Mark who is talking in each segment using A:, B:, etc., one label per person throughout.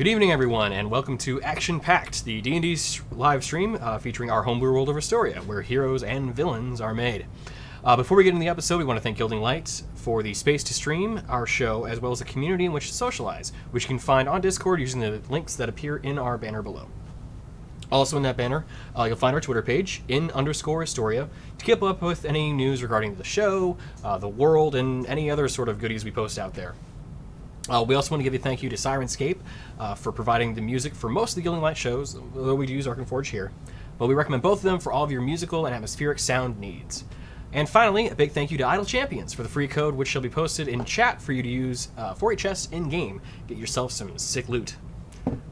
A: Good evening, everyone, and welcome to Action Pact, the D&D live stream featuring our homebrew world of Istoria, where heroes and villains are made. Before we get into the episode, we want to thank Gilding Lights for the space to stream our show, as well as a community in which to socialize, which you can find on Discord using the links that appear in our banner below. Also in that banner, you'll find our Twitter page, _Istoria, to keep up with any news regarding the show, the world, and any other sort of goodies we post out there. We also want to give a thank you to Sirenscape for providing the music for most of the Gilding Light shows, although we do use Arkenforge here. But we recommend both of them for all of your musical and atmospheric sound needs. And finally, a big thank you to Idle Champions for the free code, which shall be posted in chat for you to use for a chest in-game. Get yourself some sick loot,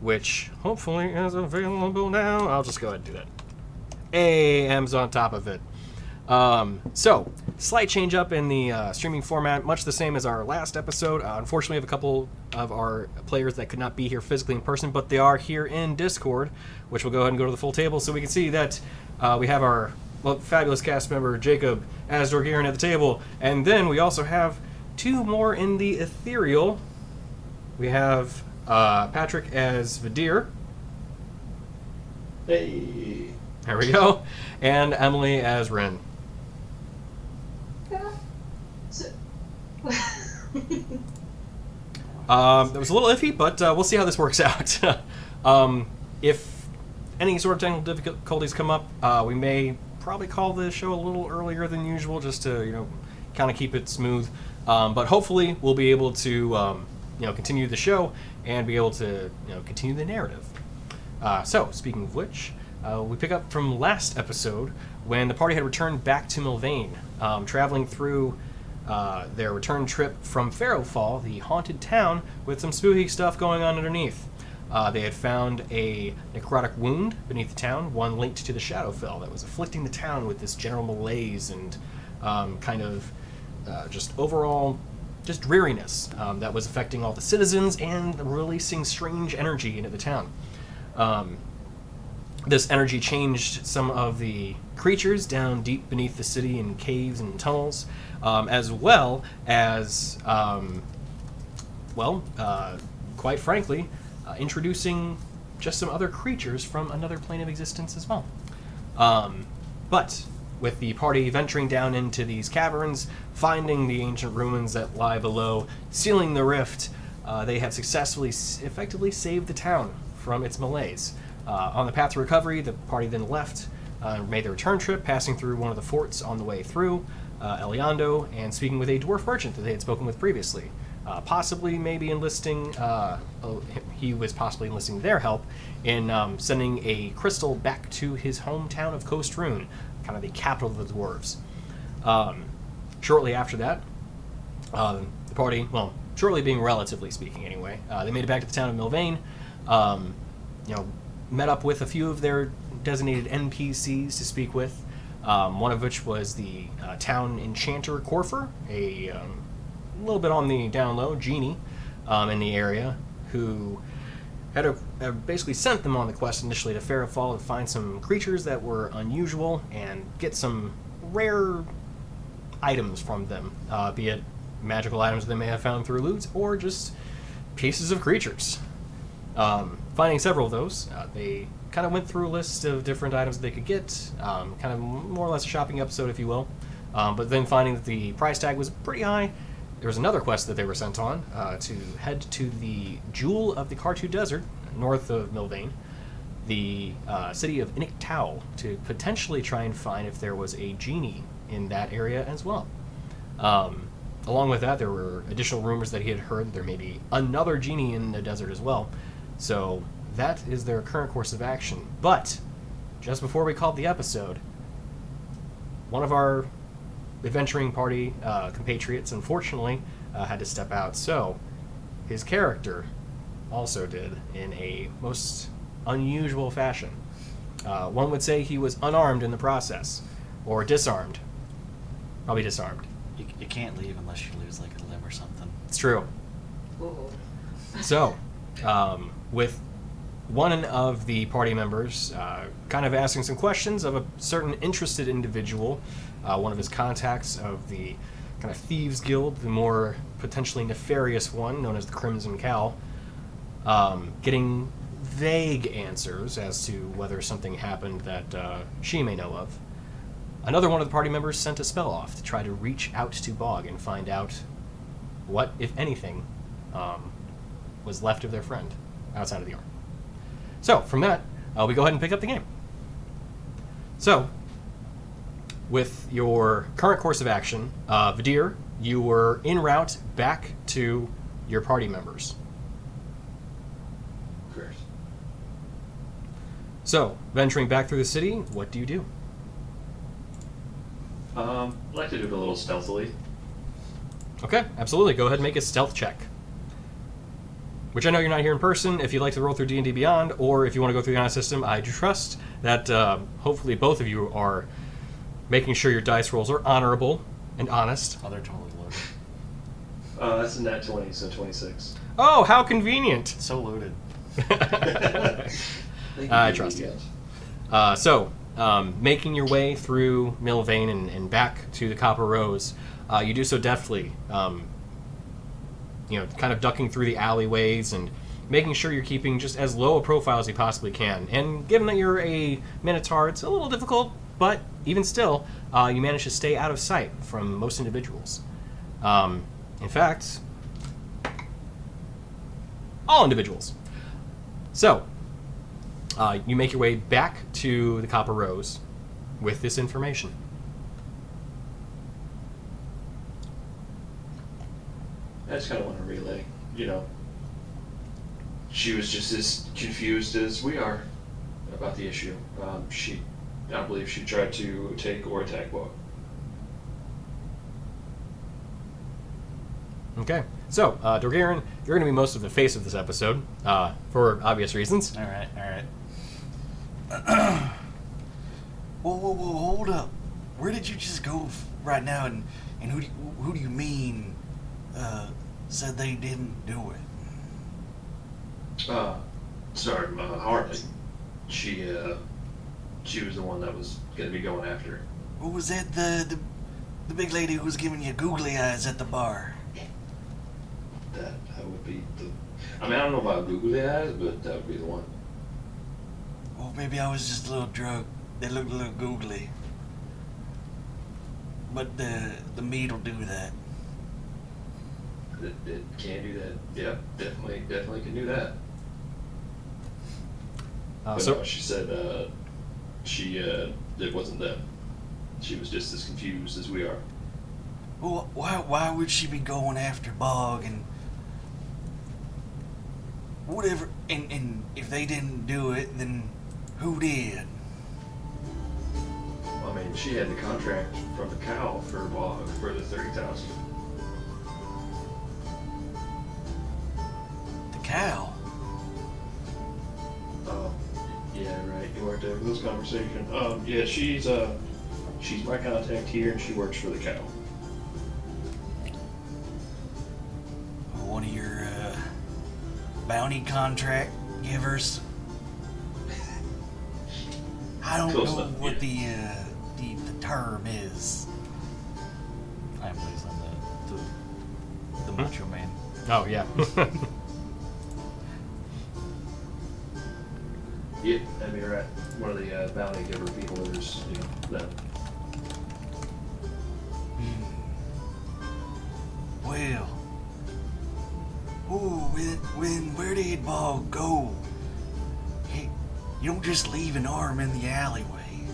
A: which hopefully is available now. I'll just go ahead and do that. Am's on top of it. So, slight change up in the streaming format, much the same as our last episode. Unfortunately, we have a couple of our players that could not be here physically in person, but they are here in Discord, which we'll go ahead and go to the full table so we can see that we have our fabulous cast member, Jacob, as Dorgarian at the table, and then we also have two more in the ethereal. We have Patrick as Vadir.
B: Hey.
A: There we go. And Emily as Ren. That was a little iffy, but we'll see how this works out. If any sort of technical difficulties come up, we may probably call the show a little earlier than usual, just to kind of keep it smooth. But hopefully, we'll be able to continue the show and be able to continue the narrative. So, speaking of which, we pick up from last episode when the party had returned back to Milvain, traveling through their return trip from Pharaohfall, the haunted town, with some spooky stuff going on underneath. They had found a necrotic wound beneath the town, one linked to the Shadowfell, that was afflicting the town with this general malaise and just overall just dreariness that was affecting all the citizens and releasing strange energy into the town. This energy changed some of the creatures down deep beneath the city in caves and tunnels, as well as, quite frankly, introducing just some other creatures from another plane of existence as well. But with the party venturing down into these caverns, finding the ancient ruins that lie below, sealing the rift, they have successfully, effectively saved the town from its malaise. On the path to recovery, the party then left, made their return trip, passing through one of the forts on the way through, Eliando, and speaking with a dwarf merchant that they had spoken with previously. He was possibly enlisting their help in sending a crystal back to his hometown of Coast Rune, kind of the capital of the dwarves. Shortly after that, the party, shortly being relatively speaking anyway, they made it back to the town of Milvain, met up with a few of their designated NPCs to speak with, one of which was the town enchanter Corfer, a little bit on the down low genie in the area, who had basically sent them on the quest initially to Pharaohfall to find some creatures that were unusual and get some rare items from them, be it magical items they may have found through loot or just pieces of creatures. Finding several of those, they kind of went through a list of different items that they could get, kind of more or less a shopping episode, if you will. But then finding that the price tag was pretty high, there was another quest that they were sent on to head to the Jewel of the Kartu Desert, north of Milvain, the city of Inictau, to potentially try and find if there was a genie in that area as well. Along with that, there were additional rumors that he had heard that there may be another genie in the desert as well. So that is their current course of action. But just before we called the episode, one of our adventuring party compatriots, unfortunately, had to step out. So his character also did in a most unusual fashion. One would say he was unarmed in the process, or disarmed. Probably disarmed.
B: You can't leave unless you lose like a limb or something.
A: It's true.
C: Ooh.
A: So, with one of the party members kind of asking some questions of a certain interested individual, one of his contacts of the kind of Thieves Guild, the more potentially nefarious one, known as the Crimson Cowl, getting vague answers as to whether something happened that she may know of. Another one of the party members sent a spell off to try to reach out to Bog and find out what, if anything, was left of their friend outside of the yard. So, from that, we go ahead and pick up the game. So, with your current course of action, Vidir, you were en route back to your party members.
C: Correct.
A: So, venturing back through the city, what do you do?
C: I'd like to do it a little stealthily.
A: Okay, absolutely. Go ahead and make a stealth check. Which I know you're not here in person. If you'd like to roll through D&D Beyond, or if you want to go through the honest system, I trust that hopefully both of you are making sure your dice rolls are honorable and honest.
B: Oh, they're totally loaded.
C: That's a nat 20, so 26.
A: Oh, how convenient!
B: So loaded.
A: I trust you. So, making your way through Millvane and back to the Copper Rose, you do so deftly. Kind of ducking through the alleyways and making sure you're keeping just as low a profile as you possibly can. And given that you're a Minotaur, it's a little difficult, but even still, you manage to stay out of sight from most individuals. In fact, all individuals. So, you make your way back to the Copper Rose with this information.
C: I just kind of want to relay, she was just as confused as we are about the issue. I don't believe she tried to take or attack Bog.
A: Okay, so, Dorgarian, you're going to be most of the face of this episode, for obvious reasons.
B: All right. Whoa, hold up. Where did you just go right now, and who do you mean said they didn't do it?
C: Sorry, Harley. She was the one that was going to be going after her.
B: What was that, the big lady who was giving you googly eyes at the bar?
C: That would be I don't know about googly eyes, but that would be the one.
B: Well, maybe I was just a little drunk. They looked a little googly. But the meat will do that.
C: It can do that. Yeah, definitely can do that. No, she said it wasn't them. She was just as confused as we are.
B: Well, why would she be going after Bog and whatever? And if they didn't do it, then who did?
C: I mean, she had the contract from the cow for Bog for the 30,000.
B: The cow?
C: Oh, yeah, right. You weren't there for this conversation. Yeah, she's my contact here, and she works for the cow.
B: One of your bounty contract givers? I don't
C: Close
B: know
C: enough,
B: what
C: yeah.
B: the term is. I believe I'm the macho man.
A: Oh, yeah.
C: Yeah, I mean, right. One of the bounty giver people is, them.
B: Well, where did Bog go? You don't just leave an arm in the alleyway.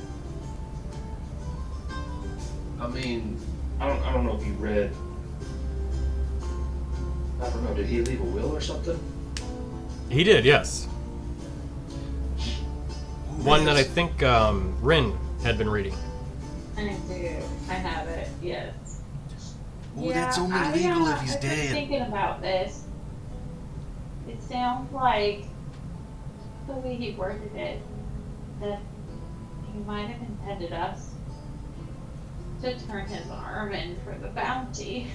C: I mean, I don't know if you read. I don't know. Did he leave a will or something?
A: He did, yes. One that I think Rin had been reading.
D: I do. I have it, yes.
B: Well, that's only legal if he's
D: I've been
B: dead.
D: thinking about this. It sounds like the way he worded it, that he might have intended us to turn his arm in for the bounty.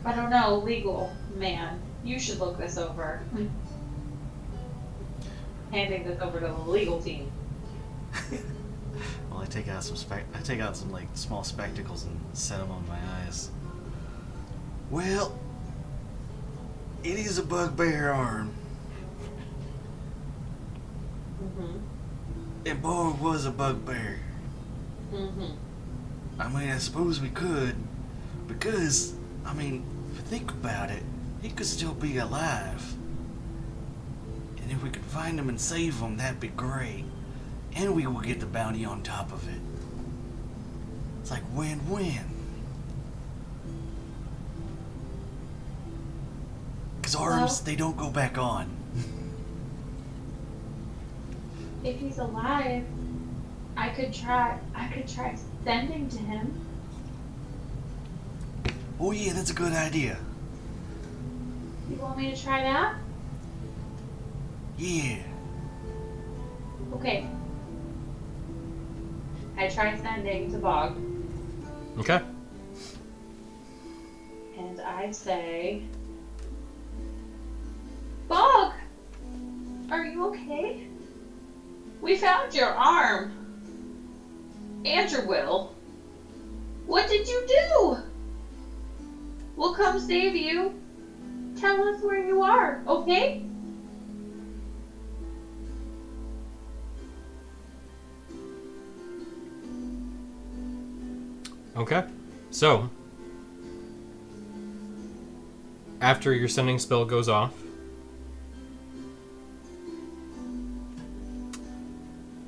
D: I don't know, legal man. You should look this over. Handing this over to the legal team.
B: Well, I take out some like small spectacles and set them on my eyes. Well, it is a bugbear arm.
D: Mm-hmm.
B: And Borg was a bugbear.
D: Mm-hmm.
B: I mean, I suppose we could. Because, I mean, if you think about it, he could still be alive. And if we could find him and save him, that'd be great. And we will get the bounty on top of it. It's like win-win. Because arms, they don't go back on.
D: If he's alive, I could try sending to him.
B: Oh yeah, that's a good idea.
D: You want me to try that?
B: Yeah.
D: Okay. I try sending to Bog,
A: Okay.
D: and I say, Bog, are you okay? We found your arm. And your will. What did you do? We'll come save you. Tell us where you are, okay?
A: Okay. So, after your sending spell goes off,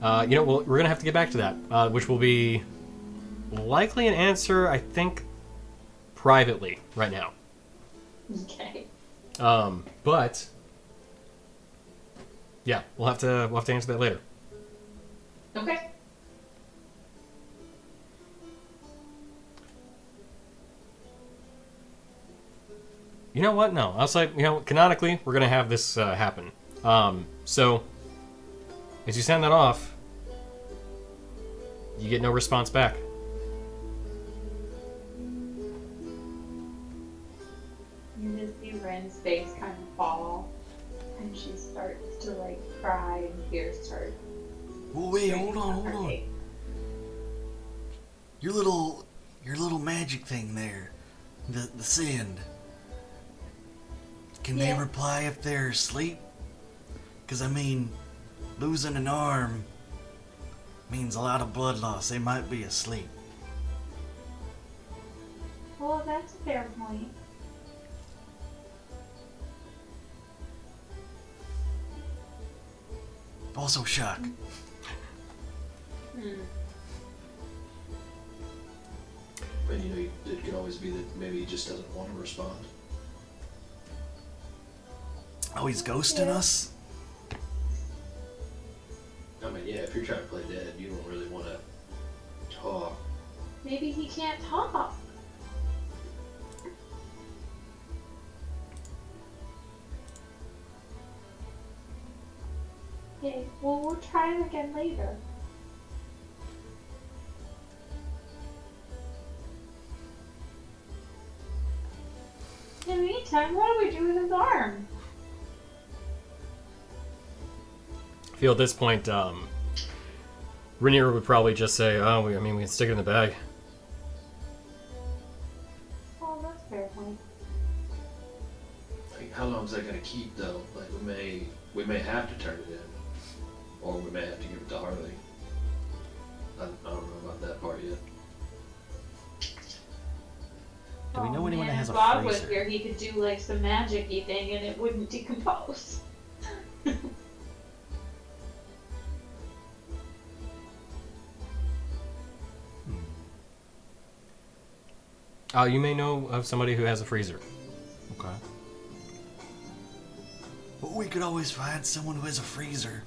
A: we're going to have to get back to that, which will be likely an answer, I think, privately right now.
D: Okay.
A: But, yeah, we'll have to answer that later.
D: Okay.
A: You know what? No. I'll say, canonically, we're going to have this happen. So, as you send that off, you get no response back.
D: You just see Ren's face kind of fall, and she starts to cry, and tears start.
B: Oh wait, hold on. Your little magic thing there, the send. Can they reply if they're asleep? Because I mean, losing an arm means a lot of blood loss. They might be asleep.
D: Well, that's a fair point.
B: Also shock.
C: But it could always be that maybe he just doesn't want to respond.
B: Oh, he's ghosting us?
C: I mean, yeah, if you're trying to play dead, you don't really want to talk.
D: Maybe he can't talk. Okay, well, we'll try it again later. In the meantime, what do we do with his arm?
A: I feel at this point, Rainier would probably just say, we can stick it in the bag.
D: Oh, that's a fair point.
C: Like, how long is that going to keep, though? Like, we may have to turn it in, or we may have to give it to Harley. I don't know about that part yet.
B: Do we know anyone that has a
D: Bob was
B: freezer?
D: here, he could do some magic-y thing and it wouldn't decompose.
A: You may know of somebody who has a freezer.
B: Okay. Well, we could always find someone who has a freezer.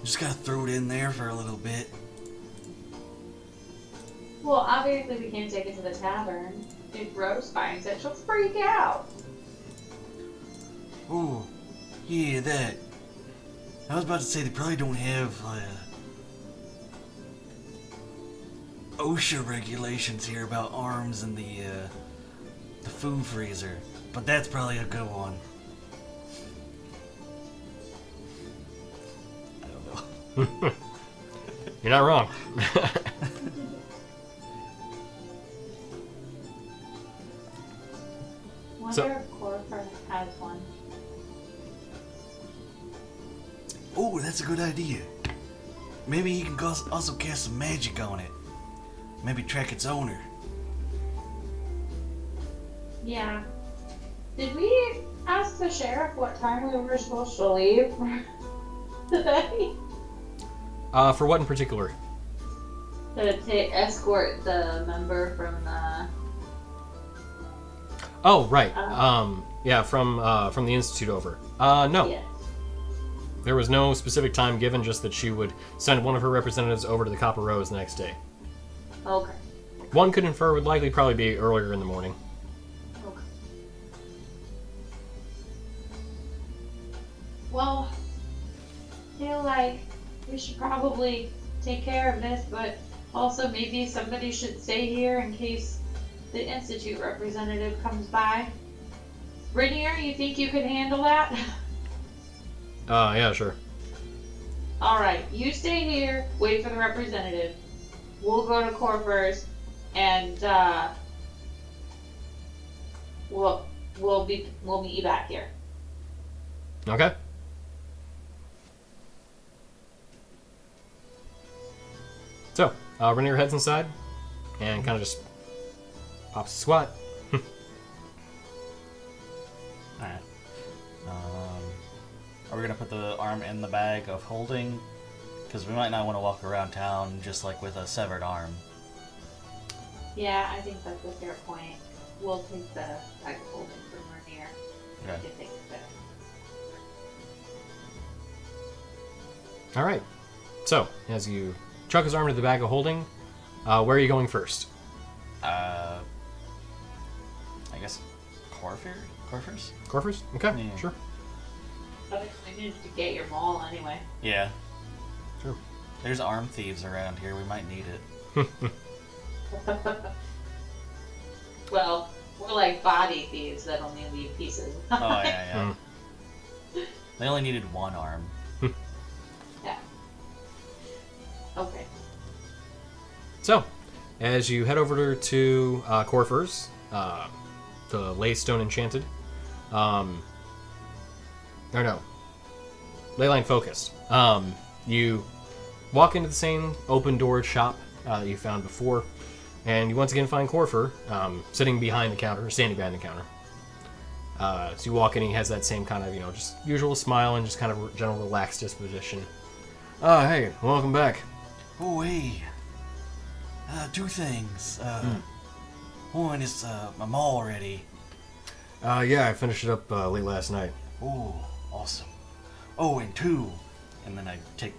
B: Just gotta throw it in there for a little bit.
D: Well, obviously we can't take it to the tavern. If Rose finds it, she'll freak out.
B: Oh, yeah, that. I was about to say they probably don't have OSHA regulations here about arms in the food freezer, but that's probably a good one. I don't know.
A: You're not wrong.
D: Wonder if Corker has one.
B: Oh, that's a good idea. Maybe he can also cast some magic on it. Maybe track its owner.
D: Yeah. Did we ask the sheriff what time we were supposed to leave today?
A: For what in particular?
D: To escort the member from the...
A: Oh, right. Yeah, from the Institute over. No.
D: Yes.
A: There was no specific time given, just that she would send one of her representatives over to the Copper Rose the next day.
D: Okay.
A: One could infer would likely probably be earlier in the morning.
D: Okay. Well, I feel like we should probably take care of this, but also maybe somebody should stay here in case the Institute representative comes by. Rainier, you think you could handle that?
A: Yeah, sure.
D: Alright, you stay here, wait for the representative. We'll go to Corpers, and we'll meet you back here.
A: Okay. So, Rainier heads inside, and kind of just pops a squat.
B: Alright. Are we gonna put the arm in the bag of holding? Because we might not want to walk around town just like with a severed arm.
D: Yeah, I think that's a fair point. We'll take the bag of holding from Rainier.
B: Okay.
D: If they fit.
A: All right. So, as you chuck his arm into the bag of holding, where are you going first?
B: I guess Corfers?
A: Corfers? Okay,
B: Yeah.
A: sure.
D: I needed to get your maul anyway.
B: Yeah.
A: Sure.
B: There's arm thieves around here. We might need it.
D: Well, we're like body thieves that only leave pieces.
B: Oh, yeah. They only needed one arm.
D: Yeah. Okay.
A: So, as you head over to Corfers, the Laystone Enchanted, Leyline Focused, you walk into the same open-doored shop that you found before, and you once again find Corfer standing behind the counter. So you walk in, he has that same kind of, just usual smile and just kind of general relaxed disposition. Hey, welcome back.
B: Oh, hey. Two things. One is my maul ready.
A: Yeah, I finished it up late last night.
B: Oh, awesome. Oh, and two. And then I take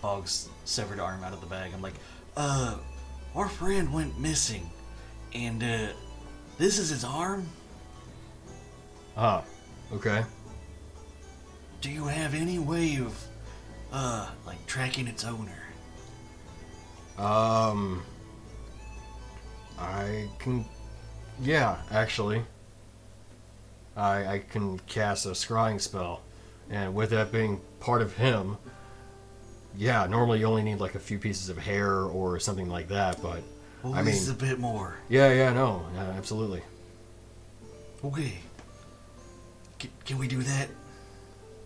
B: Bog's severed arm out of the bag. I'm like, our friend went missing. And, this is his arm?
A: Okay.
B: Do you have any way of, tracking its owner?
A: I can... Yeah, actually. I can cast a scrying spell. And with that being part of him, yeah, normally you only need like a few pieces of hair or something like that, but...
B: Well,
A: I mean...
B: this is a bit more.
A: Yeah, absolutely.
B: Okay. Can we do that?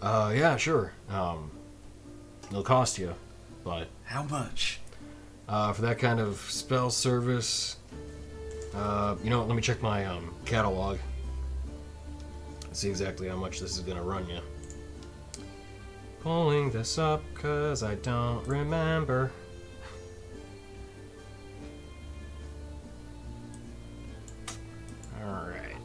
A: Yeah, sure. It'll cost you, but...
B: How much?
A: For that kind of spell service... let me check my catalog. See exactly how much this is gonna run you. Pulling this up because I don't remember. Alright.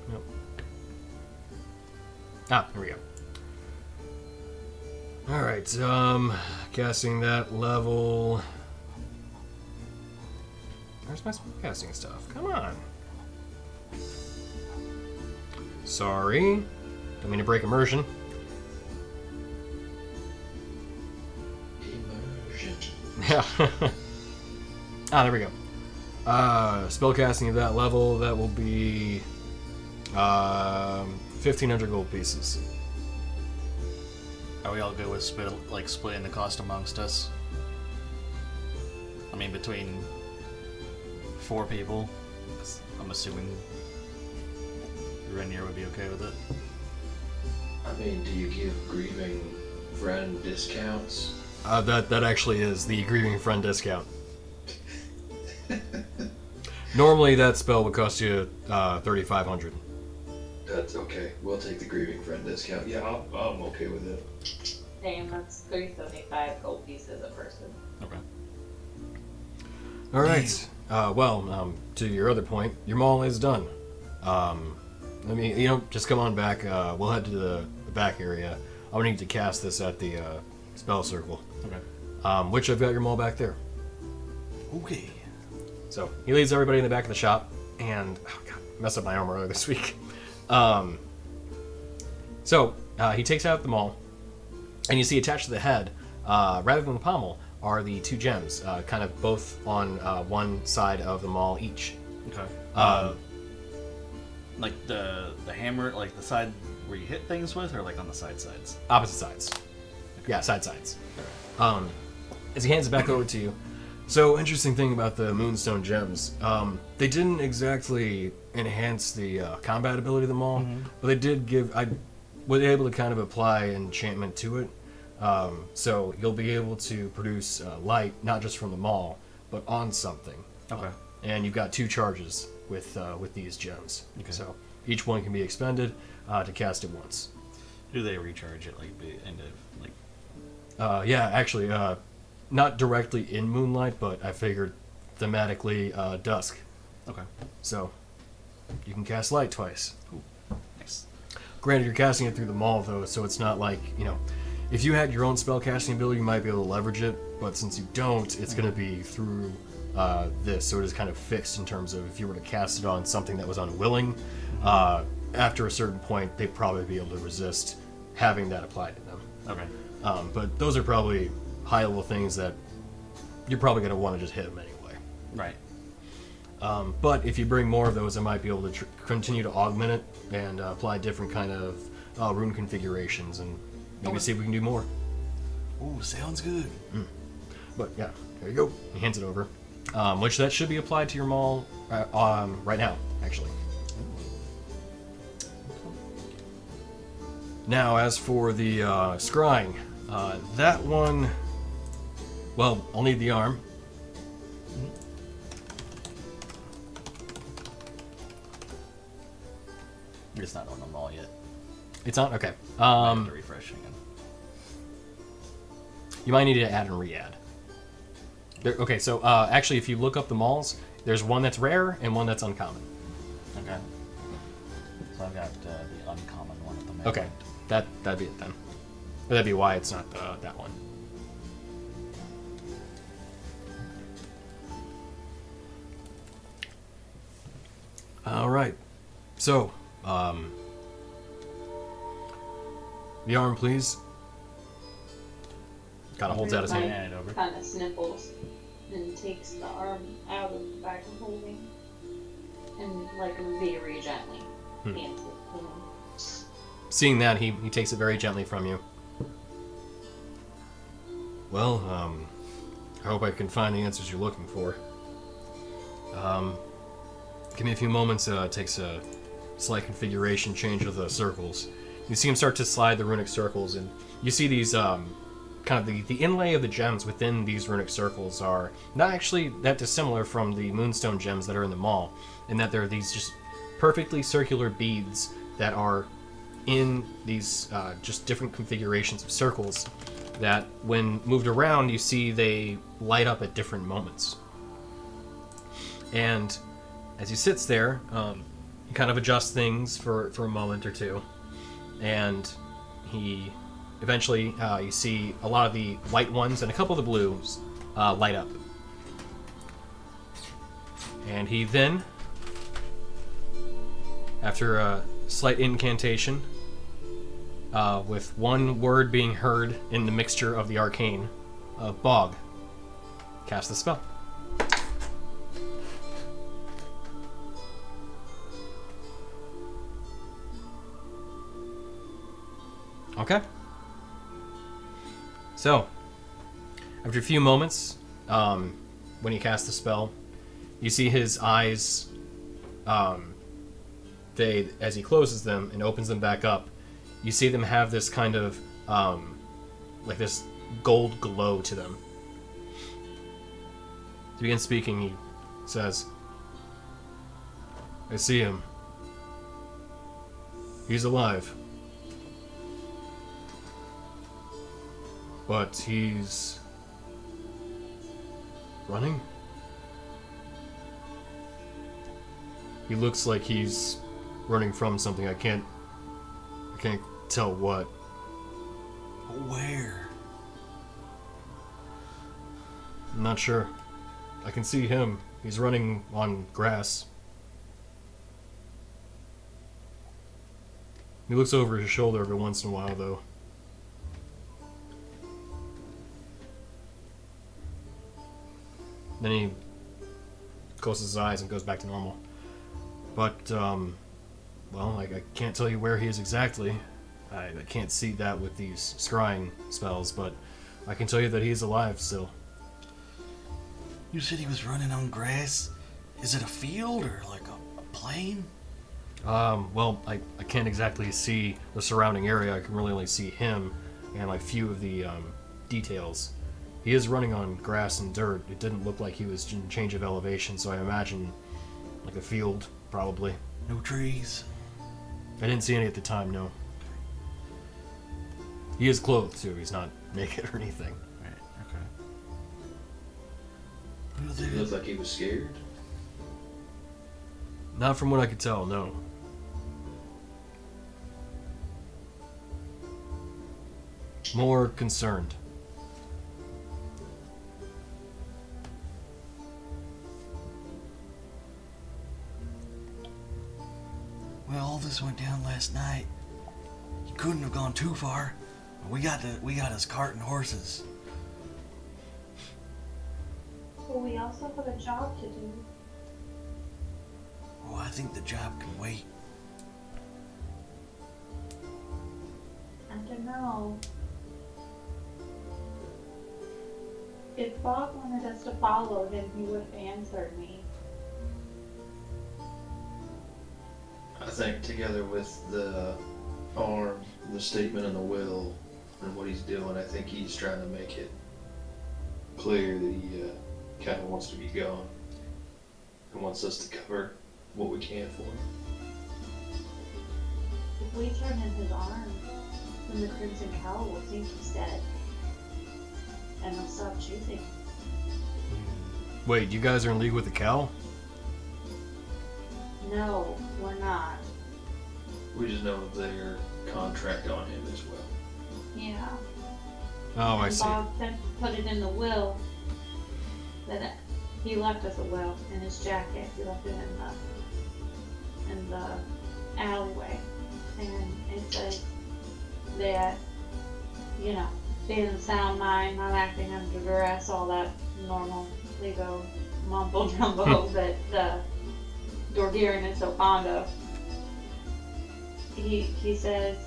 A: Nope. Here we go. Alright, casting that level. Where's my casting stuff? Come on. Sorry. Don't mean to break immersion.
C: Immersion.
A: Yeah. There we go. Spellcasting of that level, that will be 1,500 gold pieces.
B: Are we all good with splitting the cost amongst us?
E: I mean, between 4 people, I'm assuming Renier would be okay with it.
C: I mean, do you give grieving friend discounts?
A: That actually is the grieving friend discount. Normally, that spell would cost you 3,500.
C: That's okay. We'll take the grieving friend discount. Yeah, I'm okay with it.
D: Damn, that's 375 gold pieces a person.
E: Okay.
A: All right. To your other point, your maul is done. Let me, just come on back. We'll head to the back area. I'll need to cast this at the spell circle.
E: Okay.
A: Which I've got your maul back there.
B: Okay.
A: So he leads everybody in the back of the shop, and messed up my arm earlier this week. He takes out the maul, and you see attached to the head, rather than the pommel, are the 2 gems, kind of both on one side of the maul each.
E: Okay. Like the hammer, like the side where you hit things with, or like on the sides?
A: Opposite sides. Yeah, sides. As he hands it back over to you. So, interesting thing about the Moonstone gems. They didn't exactly enhance the combat ability of the maul, but they did I was able to kind of apply enchantment to it. So you'll be able to produce light, not just from the maul, but on something.
E: Okay.
A: And you've got 2 charges with these gems.
E: Okay.
A: So each one can be expended to cast it once.
E: Do they recharge it
A: Actually, not directly in moonlight, but I figured thematically dusk.
E: Okay.
A: So you can cast light twice.
E: Ooh, nice.
A: Granted, you're casting it through the maul, though, so it's not like, if you had your own spell casting ability, you might be able to leverage it, but since you don't, it's going to be through this, so it is kind of fixed in terms of if you were to cast it on something that was unwilling, after a certain point, they'd probably be able to resist having that applied to them.
E: Okay.
A: But those are probably high-level things that you're probably going to want to just hit them anyway.
E: Right.
A: But if you bring more of those, I might be able to continue to augment it and apply different kind of rune configurations and maybe see if we can do more.
B: Ooh, sounds good.
A: But yeah, there you go. He hands it over. Which that should be applied to your maul right now, actually. Now, as for the scrying, that one, well, I'll need the arm.
E: It's not on the mall yet.
A: It's not? Okay.
E: I have to refresh again.
A: You might need to add and re-add. Okay, so actually, if you look up the malls, there's one that's rare and one that's uncommon.
E: Okay. So I've got the uncommon one at the moment.
A: Okay, that'd be it then. Or that'd be why it's not that one. All right. So, the arm, please. Kind of holds out his hand.
E: Hand it over.
D: Kind of sniffles and takes the arm out of the bag of holding and very gently hands it to him.
A: Seeing that, he takes it very gently from you. Well, I hope I can find the answers you're looking for. Give me a few moments. It takes a slight configuration change of the circles. You see him start to slide the runic circles, and you see these kind of the inlay of the gems within these runic circles are not actually that dissimilar from the moonstone gems that are in the mall, in that they're these just perfectly circular beads that are in these just different configurations of circles that when moved around you see they light up at different moments. And as he sits there, he kind of adjusts things for a moment or two, and he eventually you see a lot of the white ones and a couple of the blues light up. And he then, after a slight incantation, with one word being heard in the mixture of the arcane, Bog, cast the spell. Okay. So, after a few moments, the when he casts the spell, you see his eyes, they, as he closes them and opens them back up, you see them have this kind of, like this gold glow to them. To begin speaking, he says, I see him. He's alive. But he's running? He looks like he's running from something. I can't tell what.
B: Where?
A: I'm not sure. I can see him. He's running on grass. He looks over his shoulder every once in a while, though. Then he closes his eyes and goes back to normal. But, well, I can't tell you where he is exactly. I can't see that with these scrying spells, but I can tell you that he's alive still.
B: You said he was running on grass? Is it a field or like a plain?
A: Well, I can't exactly see the surrounding area. I can really only see him and like few of the details. He is running on grass and dirt. It didn't look like he was in change of elevation, so I imagine like a field, probably.
B: No trees?
A: I didn't see any at the time, no. He is clothed too. He's not naked or anything.
E: Right, okay.
C: Did he look like he was scared?
A: Not from what I could tell, no. More concerned.
B: Well, all this went down last night. You couldn't have gone too far. We got us cart and horses.
D: But we also have a job to do.
B: Oh, I think the job can wait.
D: I don't know. If Bob wanted us to follow him, he would have answered me.
C: I think together with the arm, the statement and the will, and what he's doing, I think he's trying to make it clear that he kind of wants to be gone and wants us to cover what we can for him.
D: If we turn in his arm, then the Crimson Cowl will think he's dead. And they'll stop chasing him.
A: Wait, you guys are in league with the cow?
D: No, we're not.
C: We just know their contract on him as well.
D: Yeah.
A: Oh, I
D: And
A: see.
D: Bob put it in the will that he left us a will in his jacket. He left it in the alleyway, and it says that, you know, being of sound mind, not acting under duress, all that normal legal mumbo jumbo that Dorgiran is so fond of. He says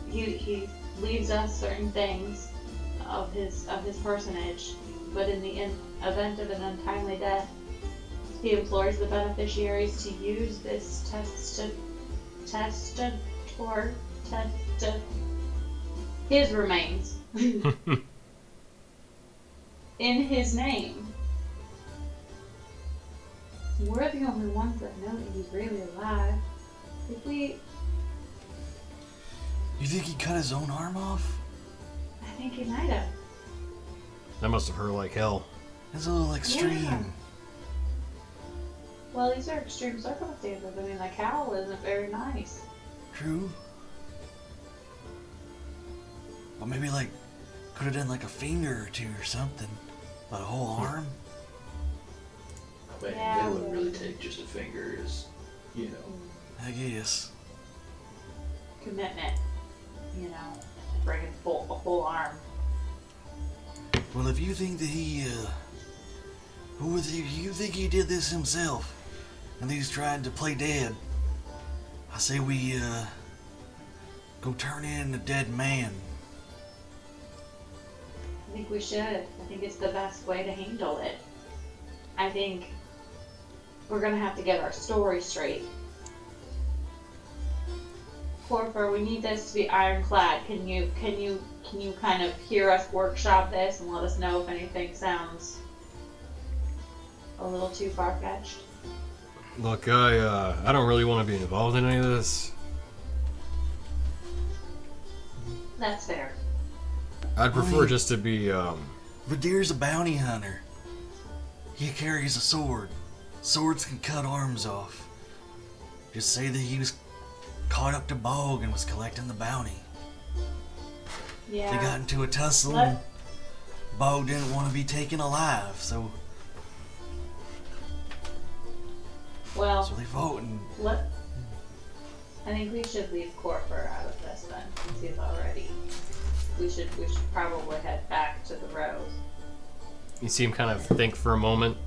D: he leaves us certain things of his personage, but in the event of an untimely death, he implores the beneficiaries to use this his remains in his name. We're the only ones that know that he's really alive. If we,
B: You think he cut his own arm off?
D: I think he might have.
A: That must have hurt like hell.
B: That's a little extreme.
D: Yeah. Well, these are extreme circumstances. I mean, the cowl isn't very nice.
B: True. But maybe like could have done like a finger or two or something. But a whole arm?
C: I mean,
D: Yeah.
C: they wouldn't really take just a finger as, you know.
B: I guess.
D: Commitment, you know, to bring a full arm.
B: Well, if you think that you think he did this himself, and he's trying to play dead, I say we, go turn in a dead man.
D: think we should. I think it's the best way to handle it. I think we're gonna have to get our story straight. Corfer, we need this to be ironclad. Can you kind of hear us workshop this and let us know if anything sounds a little too far-fetched?
A: Look, I don't really want to be involved in any of this.
D: That's fair.
A: I'd prefer just to be,
B: Vadir's a bounty hunter. He carries a sword. Swords can cut arms off. Just say that he was caught up to Bog and was collecting the bounty.
D: Yeah.
B: They got into a tussle and Bog didn't want to be taken alive, so they fought and...
D: I think we should leave Corfer out of this then, since he's already... We should probably head back to the Rose.
A: you see him kind of think for a moment.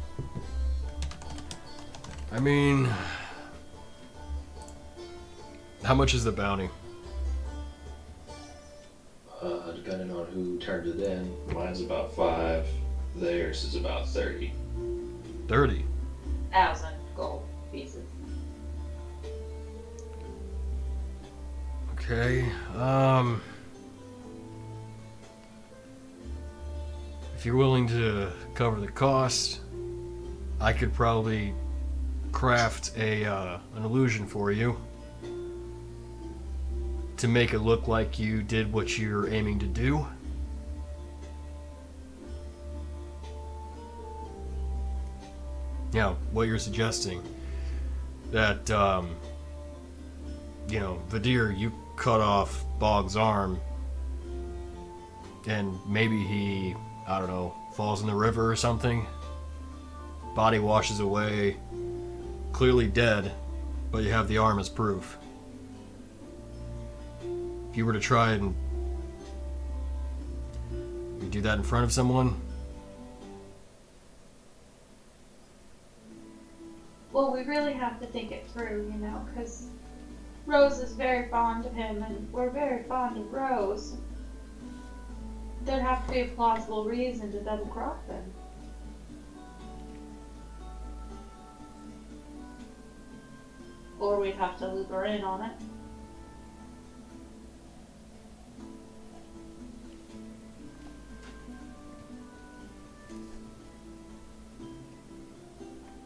A: I mean, how much is the bounty?
C: Depending on who turned it in, mine's about 5. Theirs is about 30.
A: 30.
D: 1,000 gold pieces.
A: Okay, if you're willing to cover the cost, I could probably craft an illusion for you to make it look like you did what you're aiming to do. Yeah, what you're suggesting, that, Vadir, you cut off Bog's arm, and maybe he, I don't know, falls in the river or something. Body washes away, clearly dead, but you have the arm as proof. If you were to try and you do that in front of someone,
D: Well, we really have to think it through, because Rose is very fond of him, and we're very fond of Rose. There'd have to be a plausible reason to double cross him. Or we'd have to loop her in on it.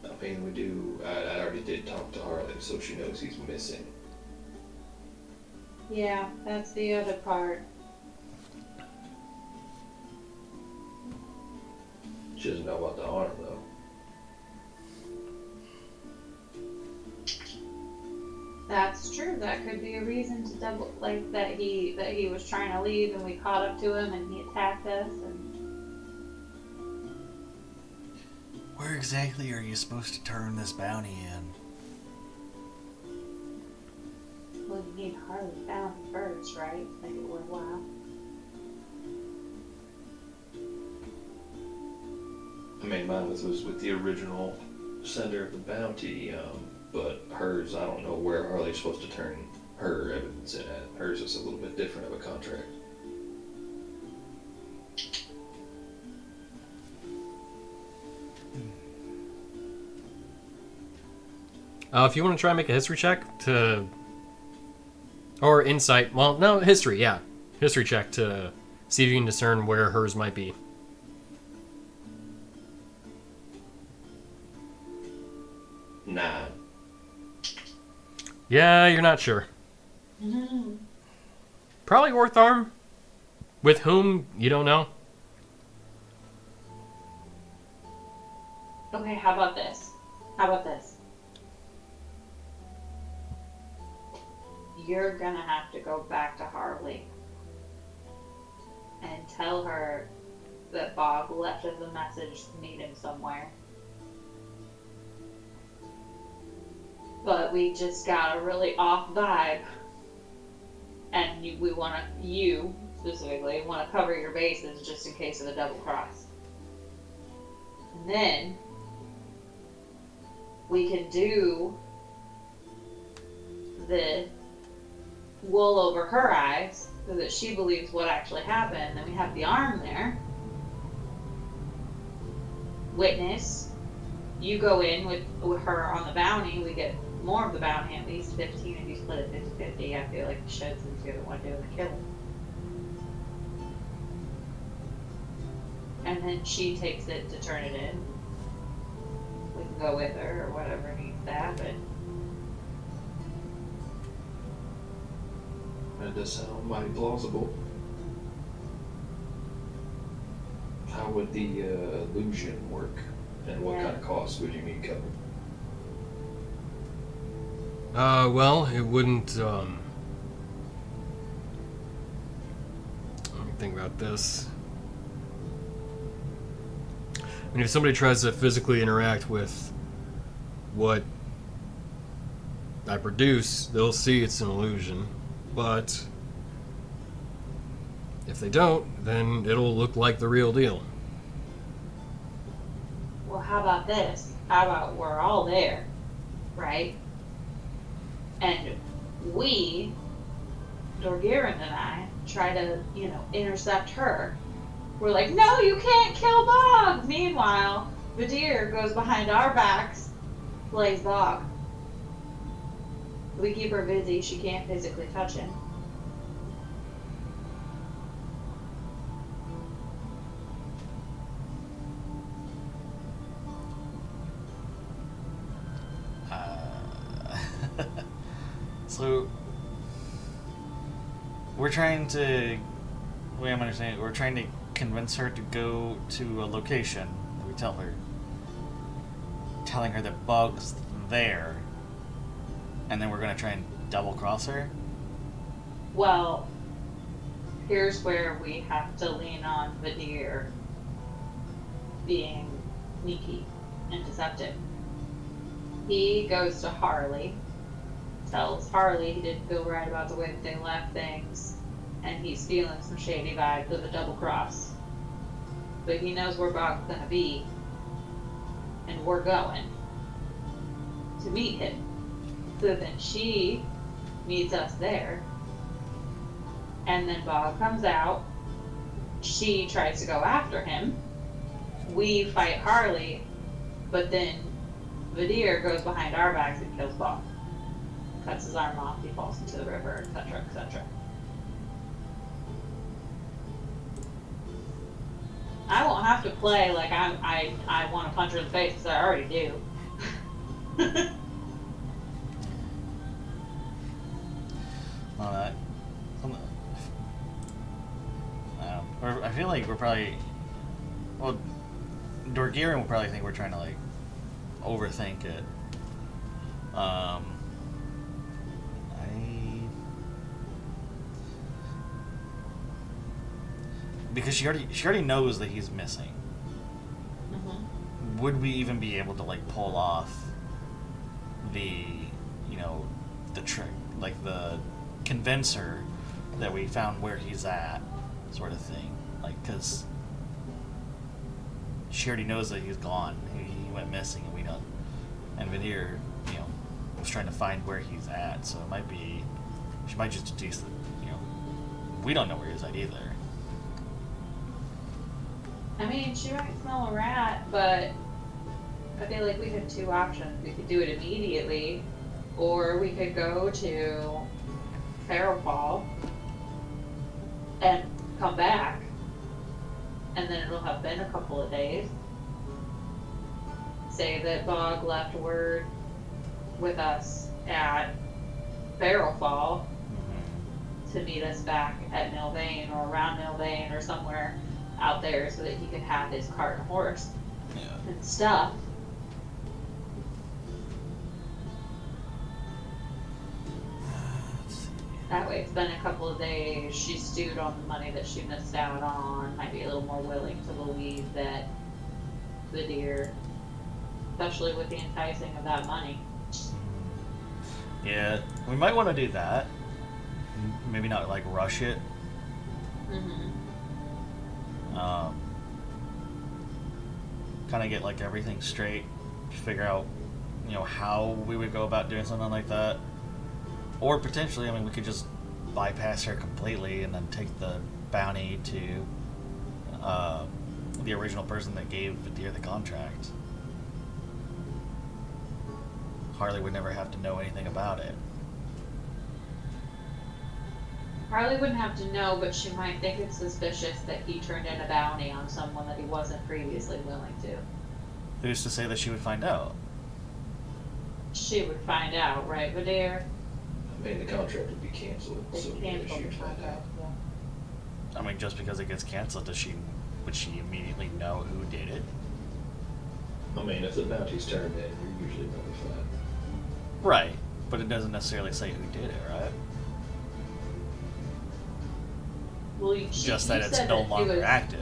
C: I mean, we do. I already did talk to Harley, so she knows he's missing.
D: Yeah, that's the other part.
C: She doesn't know about the arm, though.
D: That's true. That could be a reason to double, like that he was trying to leave and we caught up to him and he attacked us. And
B: Where exactly are you supposed to turn this bounty in?
D: well, you need Harley found first, right? To make it worthwhile.
C: I mean, mine was with the original sender of the bounty, but hers, I don't know where Harley's supposed to turn her evidence in at. Hers is a little bit different of a contract.
A: if you want to try and make a history check to, or insight, well, no, history, yeah, history check to see if you can discern where hers might be.
C: 9.
A: Yeah, you're not sure.
D: Mm-hmm.
A: Probably Ortharm. With whom, you don't know.
D: Okay, how about this? You're gonna have to go back to Harley and tell her that Bob left us a message to meet him somewhere. But we just got a really off vibe. And you specifically want to cover your bases just in case of the double cross. And then we can do the wool over her eyes so that she believes what actually happened. Then we have the arm there. witness. You go in with her on the bounty. We get more of the bounty, at least 15. If you split it 50-50, I feel like you should, since you're the one doing the killing. And then she takes it to turn it in. We can go with her or whatever needs to happen.
C: That does sound mighty plausible. How would the illusion work? And what kind of costs would you need covered?
A: Well, it wouldn't, let me think about this. I mean, if somebody tries to physically interact with what I produce, they'll see it's an illusion. But if they don't, then it'll look like the real deal.
D: Well, how about this? How about we're all there, right? And we, Dorgirin and I, try to, intercept her. We're like, no, you can't kill Bog! Meanwhile, Vadir goes behind our backs, plays Bog. We keep her busy, she can't physically touch him.
E: So we're trying to, the way I'm understanding it, we're trying to convince her to go to a location. We tell her, telling her that Bug's there, and then we're gonna try and double cross her.
D: Well, here's where we have to lean on Vadir being sneaky and deceptive. He goes to Harley, tells Harley he didn't feel right about the way that they left things, and he's feeling some shady vibes of a double cross. But he knows where Bog's gonna be, and we're going to meet him. So then she meets us there, and then Bog comes out. She tries to go after him. We fight Harley, but then Vadir goes behind our backs and kills Bog. Cuts his arm off, he falls into the river, etc., etc. I won't have to play like I want to punch her in the face, because I already do.
E: I feel like we're probably, well, Dorgirin will probably think we're trying to like overthink it. Because she already knows that he's missing.
D: Mm-hmm.
E: Would we even be able to like pull off the, the trick, like the convince her that we found where he's at, sort of thing? Like, because she already knows that he's gone. He went missing, and we don't. And Vadir, was trying to find where he's at. So it might be, she might just deduce that, we don't know where he's at either.
D: I mean, she might smell a rat, but I feel like we have two options. We could do it immediately, or we could go to Farrowfall and come back, and then it'll have been a couple of days. Say that Bog left word with us at Farrowfall to meet us back at Milvain or around Milvain or somewhere out there, so that he could have his cart and horse and stuff. That way it's been a couple of days, she stewed on the money that she missed out on, might be a little more willing to believe that Vadir, especially with the enticing of that money.
E: Yeah, we might want to do that. Maybe not like rush it.
D: Mm-hmm.
E: Kind of get like everything straight, figure out, how we would go about doing something like that. Or potentially, we could just bypass her completely and then take the bounty to the original person that gave Vidir the contract. Harley would never have to know anything about it.
D: Harley wouldn't have to know, but she might think it's suspicious that he turned in a bounty on someone that he wasn't previously willing to.
E: Who's to say that she would find out?
D: She would find out, right, Vidir?
C: I mean, the contract would be canceled,
D: They
C: so
D: canceled
C: she
D: the
C: would find out.
D: contract, yeah.
E: I mean, just because it gets canceled, would she immediately know who did it?
C: I mean, if the bounty's turned in, you're usually notified.
E: Right, but it doesn't necessarily say who did it, right?
D: Well,
E: Just
D: you
E: that it's
D: said
E: no
D: he
E: longer
D: was-
E: active.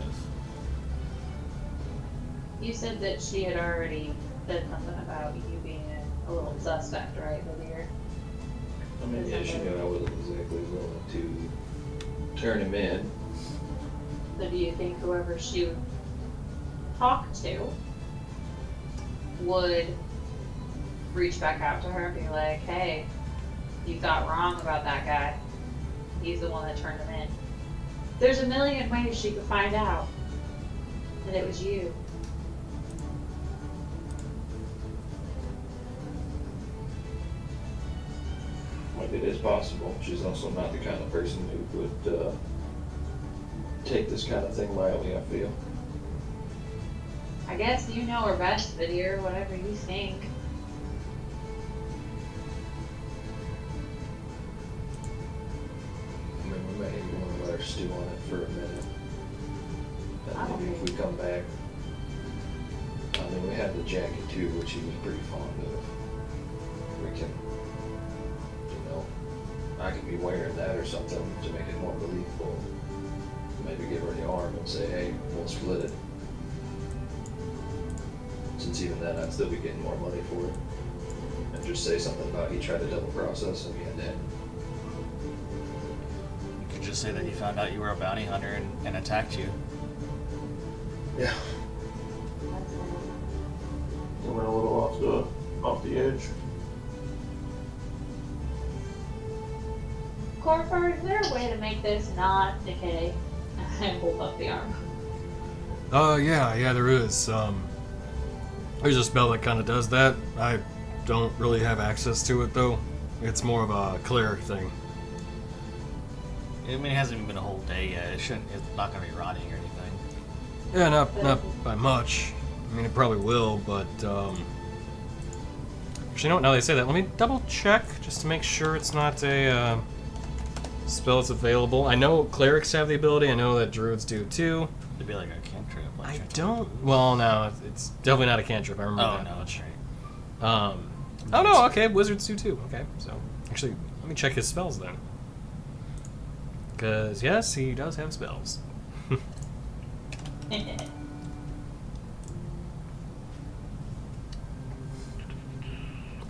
D: You said that she had already said something about you being a little suspect, right, Vidir?
C: I mean, yeah, she knew I wasn't exactly willing to turn him in.
D: So do you think whoever she would talk to would reach back out to her and be like, hey, you got wrong about that guy. He's the one that turned him in. There's a million ways she could find out that it was you.
C: Like, it is possible. She's also not the kind of person who would take this kind of thing lightly, I feel.
D: I guess you know her best, Vidir, whatever you think.
C: I mean, we might even want to let her stew on it for a minute. And maybe if we come back, I mean, we had the jacket too, which he was pretty fond of. We can, you know, I could be wearing that or something to make it more believable. Maybe give her the arm and say, hey, we'll split it. Since even then, I'd still be getting more money for it. And just say something about he tried to double cross us and we had to end.
E: You could just say that he found out you were a bounty hunter and attacked you.
C: Yeah. We went a little off the edge.
D: Corfer, is there a way to make this not decay? And hold up the arm.
A: Yeah, there is. There's a spell that kind of does that. I don't really have access to it, though. It's more of a cleric thing.
E: I mean, it hasn't even been a whole day yet. It's not going to be rotting or anything.
A: Yeah, not by much. I mean, it probably will, but, actually, you know what, now they say that, let me double check, just to make sure it's not a, spell that's available. I know clerics have the ability, I know that druids do, too.
E: It'd be like a cantrip. Like
A: I don't, well, no, it's definitely not a cantrip, I remember
E: Oh,
A: that
E: no,
A: much.
E: that's right.
A: Oh no, okay, wizards do too. Okay, so actually, let me check his spells then. Because, yes, he does have spells.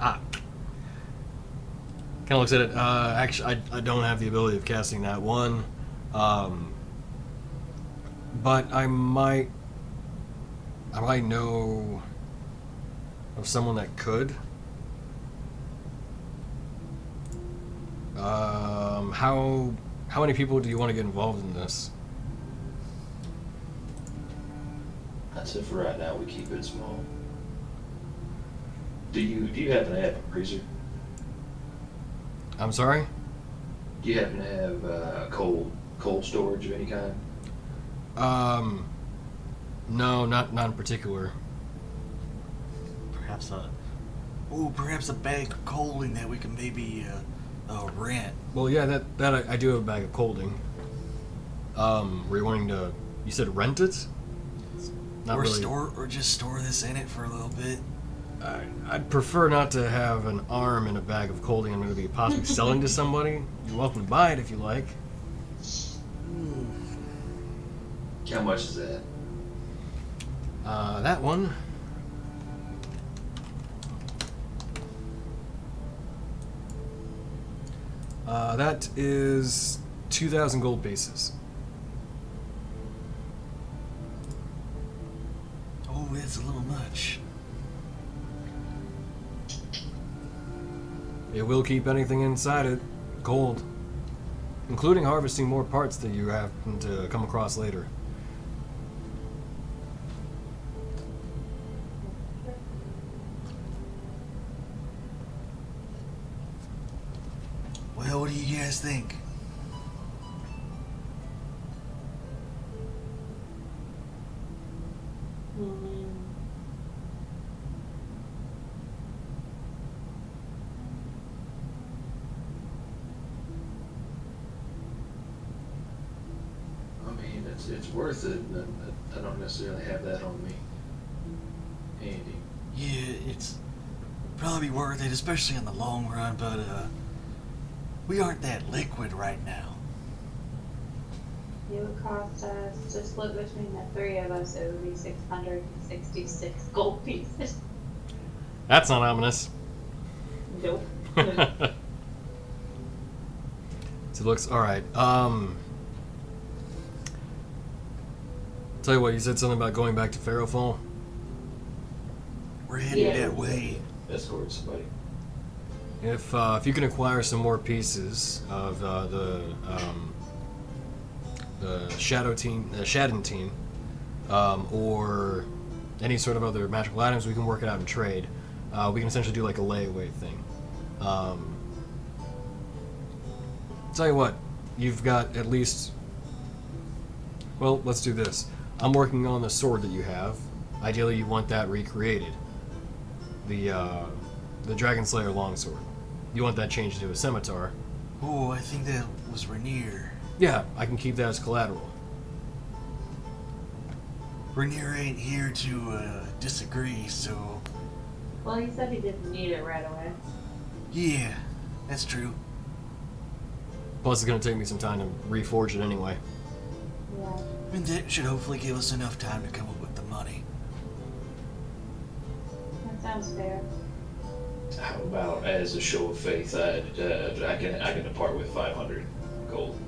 A: Ah. Kind of looks at it. Actually, I don't have the ability of casting that one. But I might know of someone that could. How many people do you want to get involved in this?
C: That's it for right now. We keep it small. Do you happen to have a freezer?
A: I'm sorry?
C: Do you happen to have cold storage of any kind?
A: No, not in particular.
E: Perhaps
B: Perhaps a bag of coaling that we can maybe rent.
A: Well, yeah, that I do have a bag of colding. Were you wanting to? You said rent it? Not
B: or
A: really.
B: or just store this in it for a little bit.
A: I'd prefer not to have an arm in a bag of colding I'm going to be possibly selling to somebody. You're welcome to buy it if you like.
C: How much is that?
A: That one. That is 2,000 gold pieces.
B: Oh, that's a little much.
A: It will keep anything inside it cold, including harvesting more parts that you happen to come across later.
B: Well, what do you guys think?
D: Mm.
C: I mean, it's worth it. I don't necessarily have that on me. Handy.
B: Yeah, it's probably worth it, especially in the long run, but, we aren't that liquid right now.
D: It would cost us to split between the three of us. It would be 666 gold pieces.
A: That's not ominous.
D: Nope.
A: So it looks alright. Tell you what, you said something about going back to Pharaohfall.
B: We're headed
D: Yeah.
B: that way.
C: Escort somebody.
A: If you can acquire some more pieces of the Shadentine, or any sort of other magical items, we can work it out in trade. We can essentially do like a layaway thing. Tell you what, you've got at least. Well, let's do this. I'm working on the sword that you have. Ideally, you want that recreated. The Dragon Slayer longsword. You want that changed to a scimitar.
B: Oh, I think that was Rainier.
A: Yeah, I can keep that as collateral.
B: Rainier ain't here to disagree, so
D: Well, he said he didn't need it right away.
B: yeah, that's true.
A: Plus, it's going to take me some time to reforge it anyway.
D: Yeah.
B: And that should hopefully give us enough time to come up with the money.
D: That sounds fair.
C: How about as a show of faith, I can depart with 500 gold.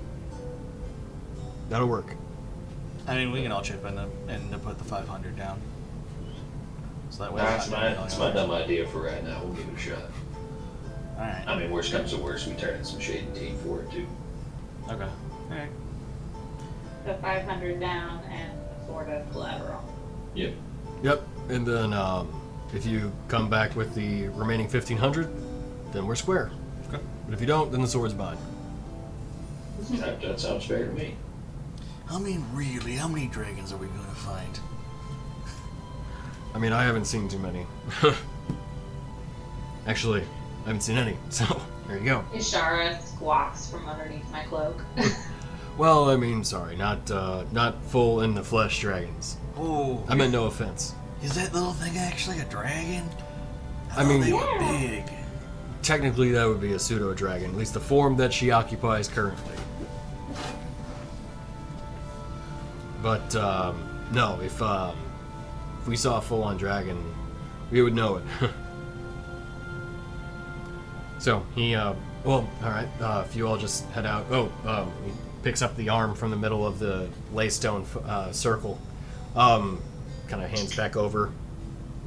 A: That'll work.
E: I mean, we can all chip in and to put the 500 down. So that way.
C: That's my dumb idea for right now. We'll give it a shot.
E: All right.
C: I mean, worst comes to worst, we turn in some shade and tea for it too.
E: Okay. All right.
D: The 500 down and a sword of collateral.
C: Yep.
A: Yep, and then if you come back with the remaining 1,500, then we're square.
E: Okay.
A: But if you don't, then the sword's mine.
C: That sounds fair to me.
B: I mean, really, how many dragons are we going to find?
A: I mean, I haven't seen too many. Actually, I haven't seen any, so there you go.
D: Ishara squawks from underneath my cloak.
A: Well, I mean, sorry, not full in the flesh dragons.
B: Oh,
A: I meant no offense.
B: is that little thing actually a dragon?
A: I
B: thought
A: mean-
B: they were
D: Yeah.
B: big.
A: Technically, that would be a pseudo-dragon, at least the form that she occupies currently. But, no, if we saw a full-on dragon, we would know it. So, he, well, alright, if you all just head out. He picks up the arm from the middle of the laystone circle, kind of hands back over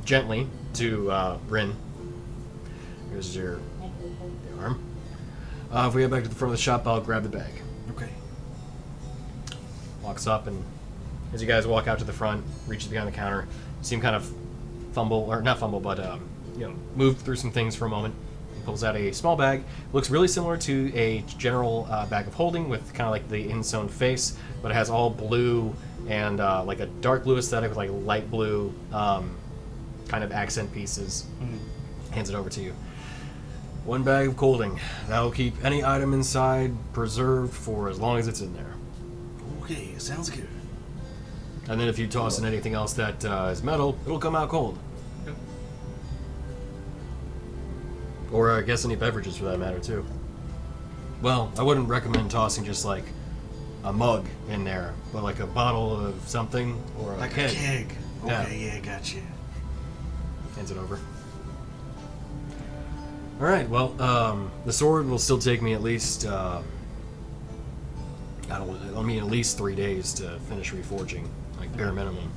A: gently to Bryn. Here's your arm. If we head back to the front of the shop, I'll grab the bag.
B: Okay.
A: Walks up, and as you guys walk out to the front, reaches behind the counter, you see him kind of fumble, or not fumble, but move through some things for a moment. He pulls out a small bag. Looks really similar to a general bag of holding, with kind of like the insewn face, but it has all blue and like a dark blue aesthetic with like light blue kind of accent pieces. Hands it over to you. One bag of Gilding. That'll keep any item inside preserved for as long as it's in there.
B: Okay, sounds good.
A: And then if you toss in anything else that is metal, it'll come out cold. Or I guess any beverages for that matter too. Well, I wouldn't recommend tossing just like a mug in there, but like a bottle of something or a
B: Like
A: keg.
B: a keg.
A: Yeah.
B: Okay, yeah, gotcha.
A: Hands it over. All right. Well, the sword will still take me at least. At least 3 days to finish reforging, like bare minimum.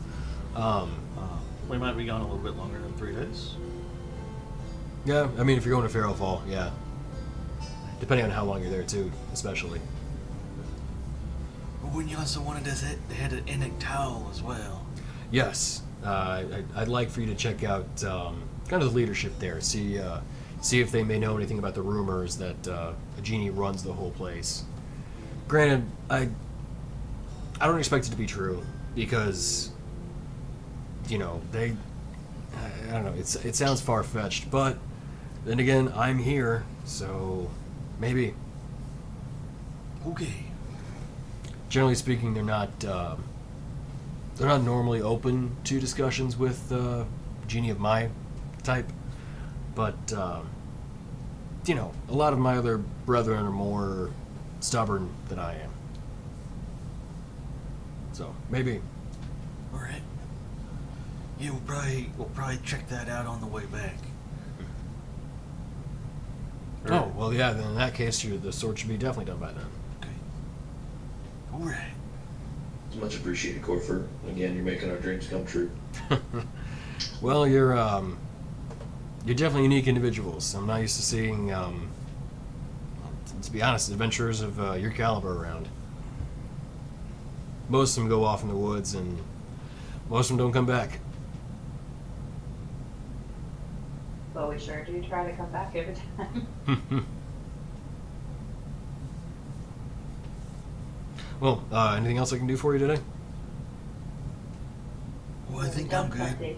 E: We might be gone a little bit longer than 3 days.
A: Yeah, I mean, if you're going to Pharaohfall, yeah. Depending on how long you're there, too, especially.
B: But when you also wanted to head to Enoch Towel as well.
A: Yes, I'd like for you to check out kind of the leadership there. See, see if they may know anything about the rumors that a genie runs the whole place. Granted, I don't expect it to be true because, you know, I don't know. It sounds far fetched, but then again, I'm here, so maybe.
B: Okay.
A: Generally speaking, they're not normally open to discussions with genie of my type, but you know, a lot of my other brethren are more stubborn than I am. So maybe.
B: All right. Yeah, we'll probably check that out on the way back.
A: Oh well, yeah. Then in that case, the sword should be definitely done by then.
B: Okay. All right.
C: Much appreciated, Corfer. Again, you're making our dreams come true.
A: Well, you're definitely unique individuals. I'm not used to seeing, to be honest, adventurers of your caliber around. Most of them go off in the woods, and most of them don't come back.
D: But we sure do try to come back every time.
A: Well, anything else I can do for you today?
B: Well, I think I'm good.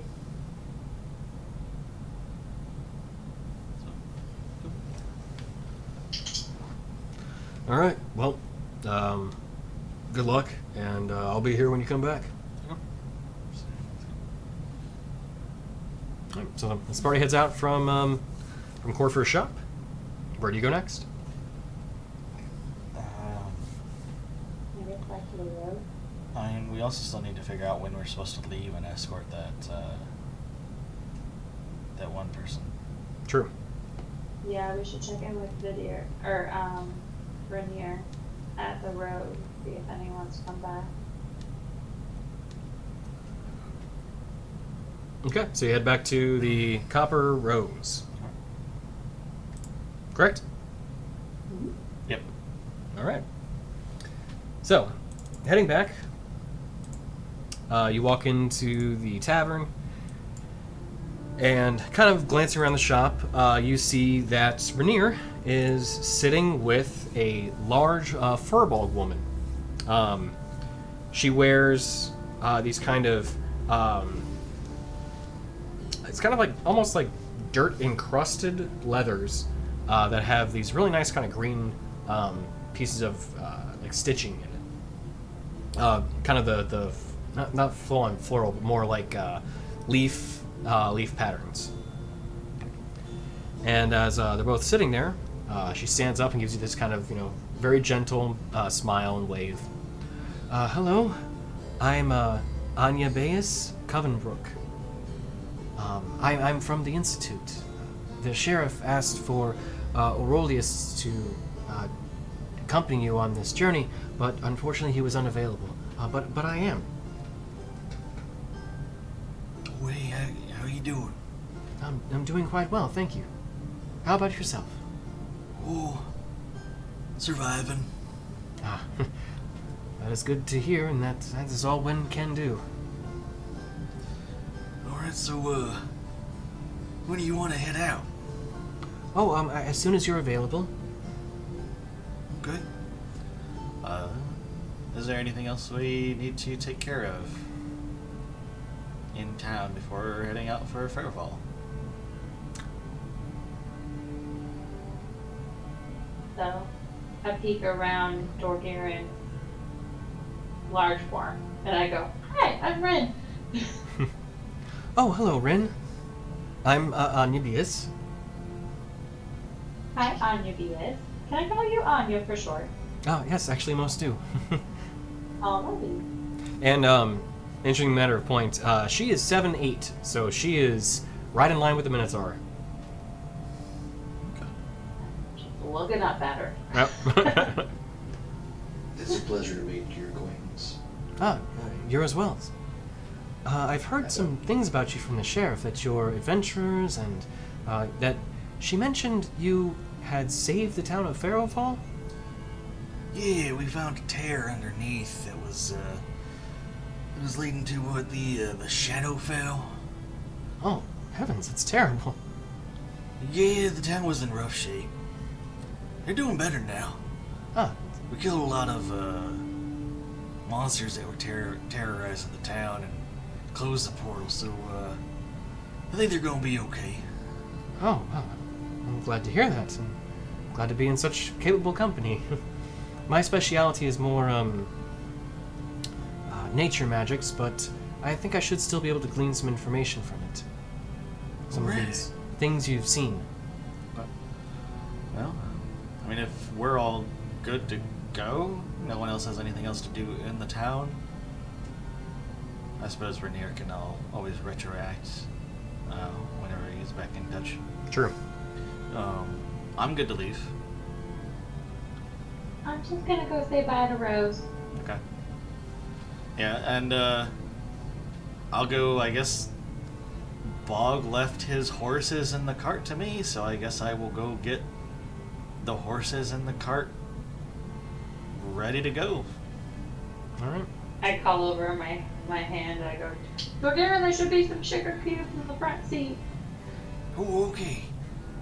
A: All right. Well, good luck, and I'll be here when you come back. All right, so this party heads out from Corfer's shop. Where do you go next?
D: Maybe it's back to the road.
E: I mean, we also still need to figure out when we're supposed to leave and escort that one person.
A: True.
D: Yeah, we should check in with Vidier, or Rainier at the road, see if anyone's come back.
A: Okay, so you head back to the Copper Rose. Correct?
E: Yep.
A: All right. So, heading back, you walk into the tavern, and kind of glancing around the shop, you see that Rainier is sitting with a large furball woman. She wears these kind of it's kind of like almost like dirt encrusted leathers that have these really nice kind of green pieces of like stitching in it. Kind of the not full on floral, but more like leaf patterns. And as they're both sitting there, she stands up and gives you this kind of, you know, very gentle smile and wave. Hello, I'm Anya Bayes Covenbrook. I'm from the Institute. The sheriff asked for Aurelius to accompany you on this journey, but unfortunately he was unavailable. But I am.
B: Hey, how you doing?
A: I'm doing quite well, thank you. How about yourself?
B: Oh, surviving.
A: That is good to hear, and that is all one can do.
B: Alright, so, when do you want to head out?
A: Oh, as soon as you're available.
B: Okay.
E: Is there anything else we need to take care of in town before we're heading out for Fairfall?
D: So, I peek around Dorgirin large form, and I go, "Hi, I'm Ren."
A: Oh, hello, Ren. I'm Anya Bayes.
D: Hi, Anya Bias. Can I call you Anya for short?
A: Oh, yes, actually most do.
D: Alrighty.
A: And, interesting matter of point, she is 7'8", so she is right in line with the Minotaur.
D: Just looking up at her.
A: Yep.
C: It's a pleasure to meet your acquaintance.
A: You're as well. I've heard some things about you from the sheriff, that you're adventurers, and that she mentioned you had saved the town of Farrowfall?
B: Yeah, we found a tear underneath that was, it was leading to the Shadowfell.
A: Oh, heavens, it's terrible.
B: Yeah, the town was in rough shape. They're doing better now.
A: Ah,
B: We killed a lot of monsters that were terrorizing the town and closed the portal, so I think they're gonna be okay.
A: oh, well, I'm glad to hear that. I'm glad to be in such capable company. My specialty is more, nature magics, but I think I should still be able to glean some information from it. Some of
B: Really?
A: these things you've seen.
E: Well, I mean, if we're all good to go, no one else has anything else to do in the town, I suppose Rainier can always retroact whenever he gets back in touch.
A: True.
E: I'm good to leave.
D: I'm just gonna go say bye to Rose.
E: Okay. Yeah, and I'll go, I guess. Bog left his horses in the cart to me, so I guess I will go get the horses in the cart ready to go.
A: All right.
D: I call over my hand. I go, Bulgaria, there should be some sugar cubes in the front seat.
B: Oh, okay.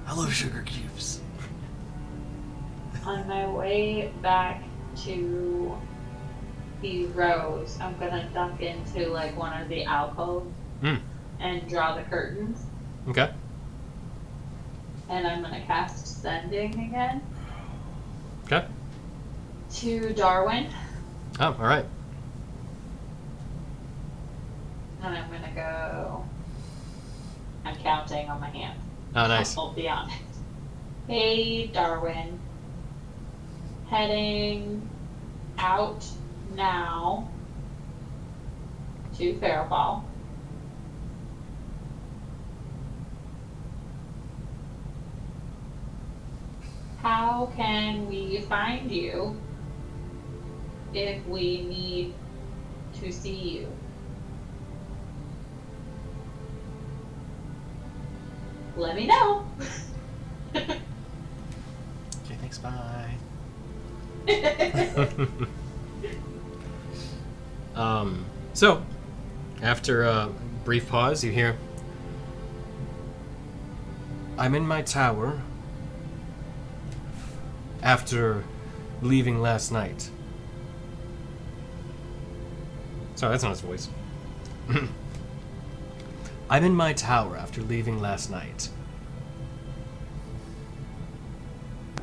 B: I love sugar cubes.
D: On my way back to the Rose, I'm gonna duck into like one of the alcoves and draw the curtains,
A: Okay.
D: and I'm gonna cast Sending again
A: Okay.
D: to Darwin,
A: Oh, all right.
D: and I'm gonna go. I'm counting on my hand.
A: Oh, nice.
D: I'll be honest. Hey, Darwin. Heading out now to Fairfall. How can we find you if we need to see you? Let me know.
E: Okay, thanks, bye.
A: So, after a brief pause, you hear, I'm in my tower after leaving last night. Sorry, that's not his voice. I'm in my tower after leaving last night.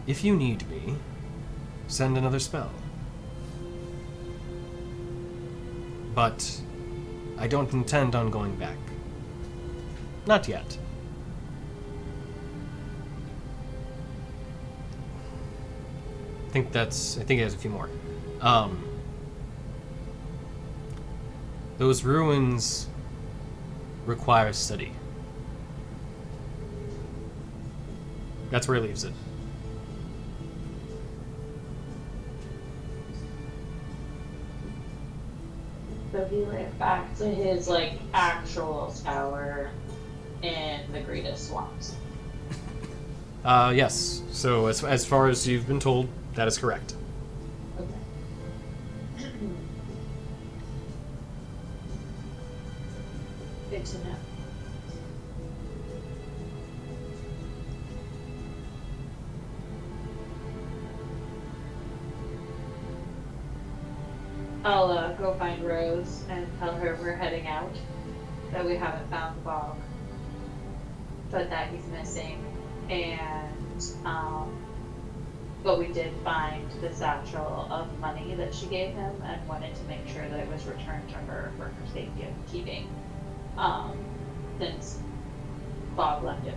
A: If you need me, send another spell. But I don't intend on going back. Not yet. I think he has a few more. Those ruins require study. That's where he leaves it.
D: So he went back to his like actual tower in the greatest swamps.
A: Yes. So as far as you've been told, that is correct.
D: Okay. Good to know. I'll go find Rose and tell her we're heading out, that we haven't found the bog, but that he's missing, and but we did find the satchel of money that she gave him and wanted to make sure that it was returned to her for her safety of keeping, since Bog left it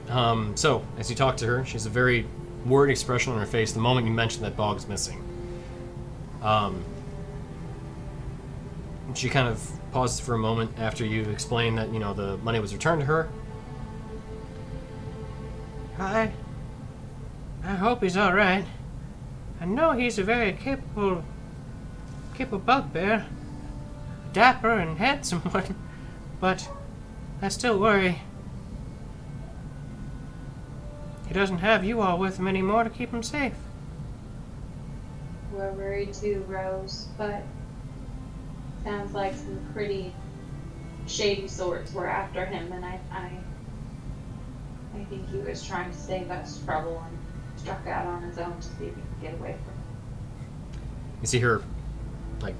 D: behind.
A: So as you talk to her, she has a very worried expression on her face the moment you mention that Bog's missing. She kind of pauses for a moment after you explain that, the money was returned to her.
F: I hope he's all right. I know he's a very capable bugbear. Dapper and handsome one, but I still worry. He doesn't have you all with him anymore to keep him safe.
D: We're worried too, Rose, but sounds like some pretty shady sorts were after him, and I think he was trying to save us trouble and struck out on his own to see if he could get away from him.
A: You see her, like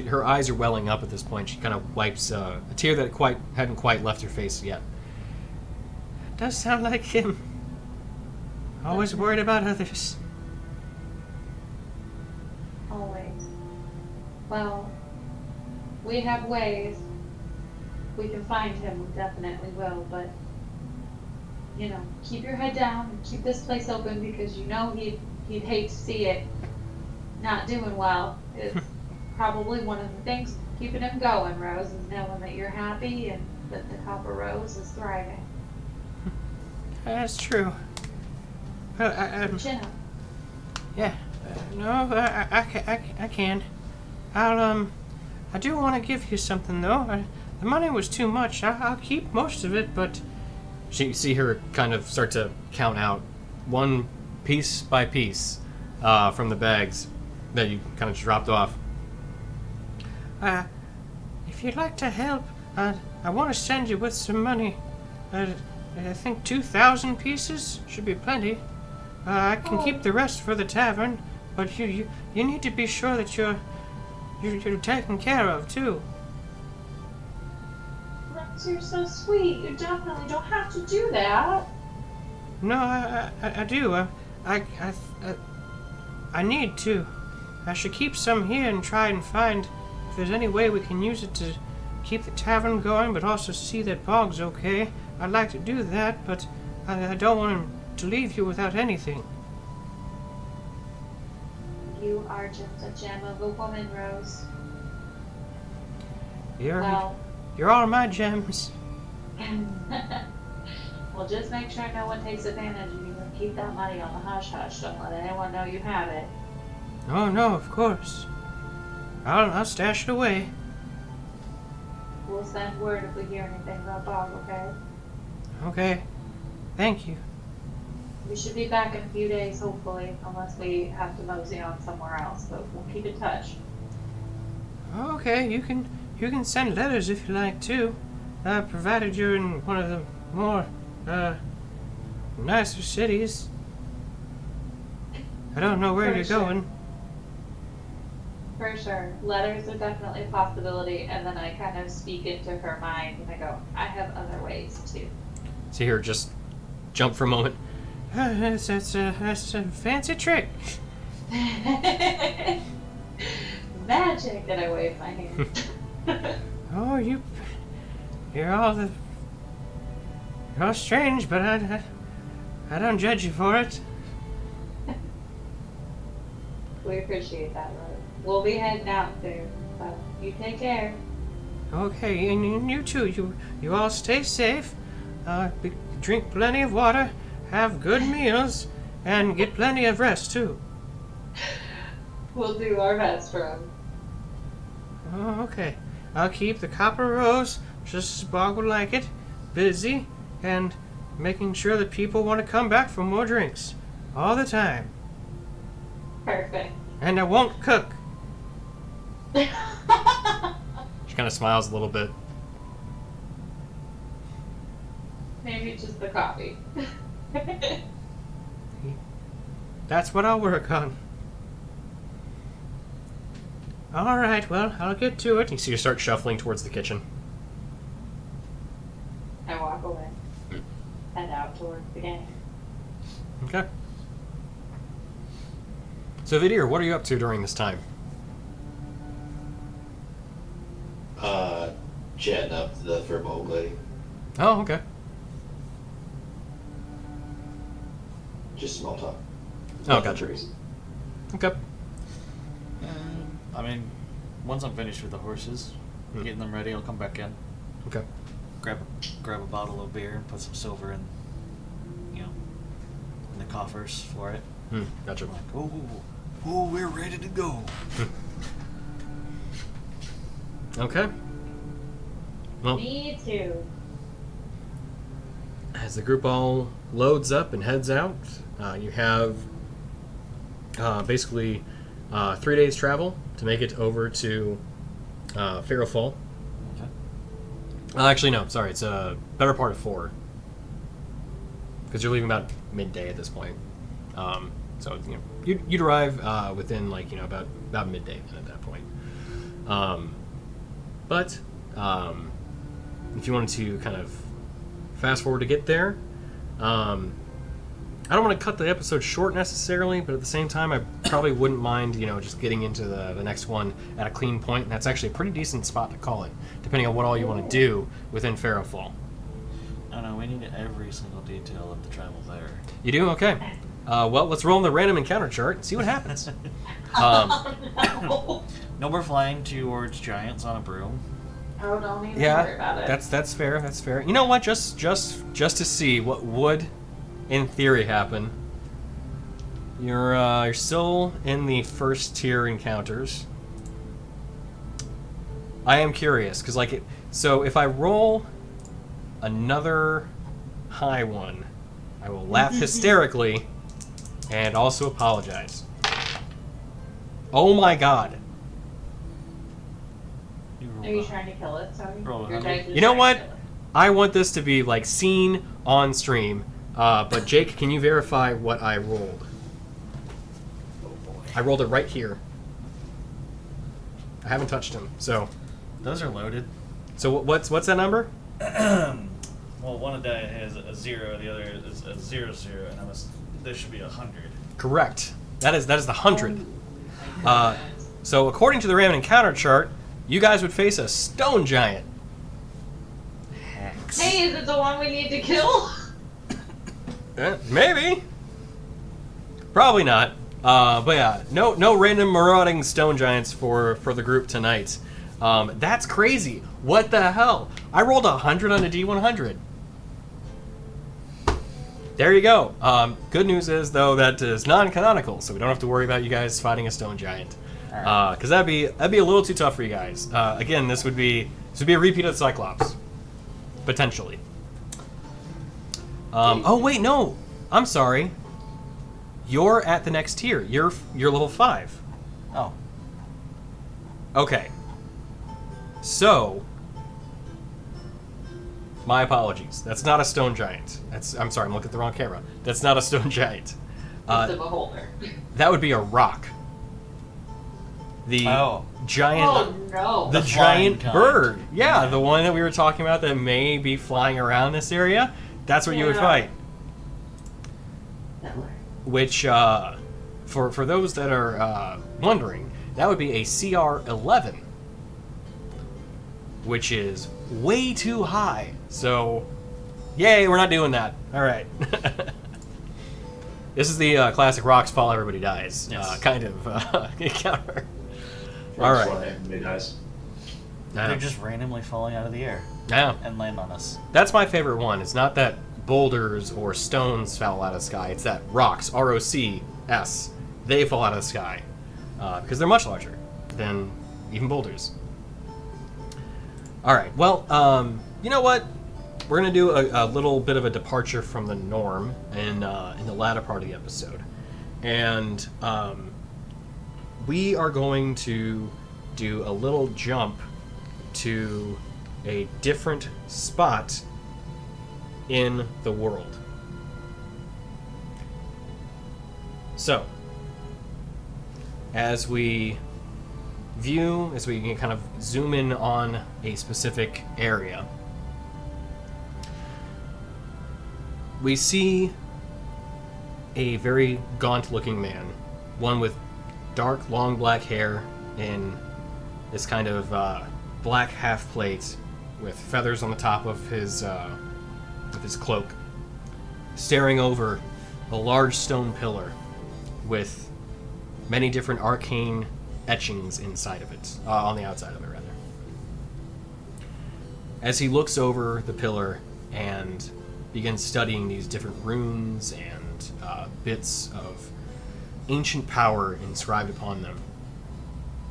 A: her eyes are welling up at this point. She kind of wipes a tear that hadn't quite left her face yet.
F: Does sound like him. Always worried about others.
D: Always. Well, we have ways. We can find him, we definitely will, but, you know, keep your head down and keep this place open, because you know he'd hate to see it not doing well. It's probably one of the things keeping him going, Rose, is knowing that you're happy and that the Copper Rose is thriving.
F: That's true.
D: Chin up.
F: Yeah. No, I can. I do want to give you something, though. The money was too much. I'll keep most of it, but...
A: You see her kind of start to count out one piece by piece from the bags that you kind of dropped off.
F: If you'd like to help, I want to send you with some money. I think 2,000 pieces should be plenty. I can keep the rest for the tavern, but you need to be sure that you're taken care of too.
D: Rex, you're so sweet. You definitely don't have to do that.
F: No, I do. I need to. I should keep some here and try and find if there's any way we can use it to keep the tavern going, but also see that Bog's okay. I'd like to do that, but I don't want him to leave you without anything.
D: You are just a gem of a woman, Rose.
F: You're all my gems.
D: Well, just make sure no one takes advantage of you and keep that money on the hush-hush. Don't let anyone know you have it.
F: Oh, no, of course. I'll stash it away.
D: We'll send word if we hear anything about Bog, okay?
F: Okay. Thank you.
D: We should be back in a few days, hopefully, unless we have to mosey on somewhere else, but we'll keep in touch.
F: Okay, you can send letters if you like too, provided you're in one of the more nicer cities. I don't know where
D: For
F: you're
D: sure.
F: going.
D: For sure. Letters are definitely a possibility, and then I kind of speak into her mind, and I go, I have other ways too.
A: See her just jump for a moment.
F: That's a fancy trick.
D: Magic! And I wave my hand.
F: Oh, you're all strange, but I don't judge you for it.
D: We appreciate that, Rose. We'll be heading out soon, so you take care.
F: Okay, and you too. You all stay safe. Drink plenty of water, have good meals, and get plenty of rest too.
D: We'll do our best, Rose.
F: Oh, okay. I'll keep the Copper Rose, just as Bog would like it, busy, and making sure that people want to come back for more drinks. All the time.
D: Perfect.
F: And I won't cook.
A: She kind of smiles a little bit.
D: Maybe just the coffee.
F: That's what I'll work on. Alright, well, I'll get to it.
A: You see her start shuffling towards the kitchen.
D: I walk away. Head out towards the gang.
A: Okay. So, Vidir, what are you up to during this time?
C: Chatting up the Vermont lady.
A: Oh, okay.
C: Just small talk.
A: Oh,
C: Nothing
A: gotcha.
C: crazy.
A: Okay.
E: I mean, once I'm finished with the horses, getting them ready, I'll come back in,
A: Okay.
E: grab a bottle of beer, and put some silver in the coffers for it.
A: Gotcha.
B: Oh, we're ready to go.
A: Okay. Well,
D: Me too.
A: as the group all loads up and heads out, you have basically 3 days travel to make it over to Pharaoh Fall.
E: Okay.
A: Actually, no. Sorry, it's a better part of 4. Because you're leaving about midday at this point. So you'd arrive within about midday at that point. But if you wanted to kind of fast forward to get there, I don't want to cut the episode short necessarily, but at the same time, I probably wouldn't mind just getting into the next one at a clean point. And that's actually a pretty decent spot to call it, depending on what all you want to do within Pharaohfall.
E: Oh no, we need every single detail of the travel there.
A: You do? Okay. Well, let's roll in the random encounter chart and see what happens.
D: No.
E: No, we're flying towards giants on a broom.
D: Oh, don't even worry about it.
A: that's fair. That's fair. You know what? Just to see what would, in theory, happen. You're still in the first tier encounters. I am curious because so if I roll another high one, I will laugh hysterically and also apologize. Oh my god.
D: Are you trying to kill it? Sorry.
E: Roll
D: Your
E: it.
D: dice is
A: You know
D: trying
A: what?
D: to kill it.
A: I want this to be seen on stream. But Jake, can you verify what I rolled? I rolled it right here. I haven't touched him. So
E: Those are loaded.
A: what's that number?
E: Well, one of that has a 0, the other is a 0, and this should be 100.
A: Correct. That is the 100.
D: Oh my goodness.
A: So according to the random encounter chart, you guys would face a stone giant.
E: Hex.
D: Hey, is it the one we need to kill?
A: Maybe. Probably not. But yeah, no random marauding stone giants for the group tonight. That's crazy. What the hell? I rolled 100 on a D100. There you go. Good news is, though, that is non-canonical, so we don't have to worry about you guys fighting a stone giant. Because that'd be a little too tough for you guys. Again, this would be a repeat of the Cyclops, potentially. Oh wait, no. I'm sorry. You're at the next tier. You're level 5.
E: Oh.
A: Okay. So, my apologies. That's not a stone giant. I'm sorry, I'm looking at the wrong camera. That's not a stone giant.
D: It's a beholder.
A: That would be a rock. The giant,
D: Oh no.
A: the
E: The
A: giant
E: flying kind.
A: bird. Yeah, the one that we were talking about that may be flying around this area. That's what you would
D: Yeah.
A: fight.
D: Hitler.
A: Which, for those that are wondering, that would be a CR11, which is way too high. So, yay, we're not doing that. All right. This is the classic rocks fall, everybody dies
E: Yes.
A: kind of encounter. All right.
C: Everybody dies.
E: They're just randomly falling out of the air
A: Yeah.
E: and land on us.
A: That's my favorite one. It's not that boulders or stones fall out of the sky. It's that rocks, ROCS, they fall out of the sky. Because they're much larger than even boulders. All right. Well, you know what? We're going to do a little bit of a departure from the norm in the latter part of the episode. And we are going to do a little jump to a different spot in the world. So, as we kind of zoom in on a specific area, we see a very gaunt-looking man, one with dark, long black hair in this kind of black half plate with feathers on the top of his cloak, staring over a large stone pillar with many different arcane etchings inside of it, on the outside of it, rather. As he looks over the pillar and begins studying these different runes and bits of ancient power inscribed upon them,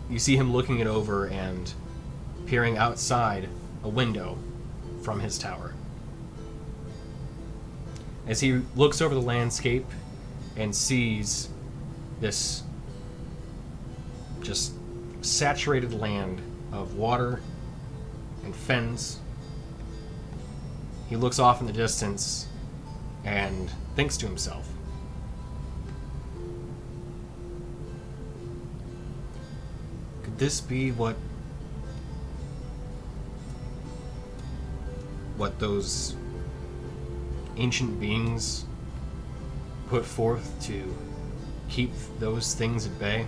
A: you see him looking it over and peering outside a window from his tower. As he looks over the landscape and sees this just saturated land of water and fens He looks off in the distance and thinks to himself. Could this be what those ancient beings put forth to keep those things at bay?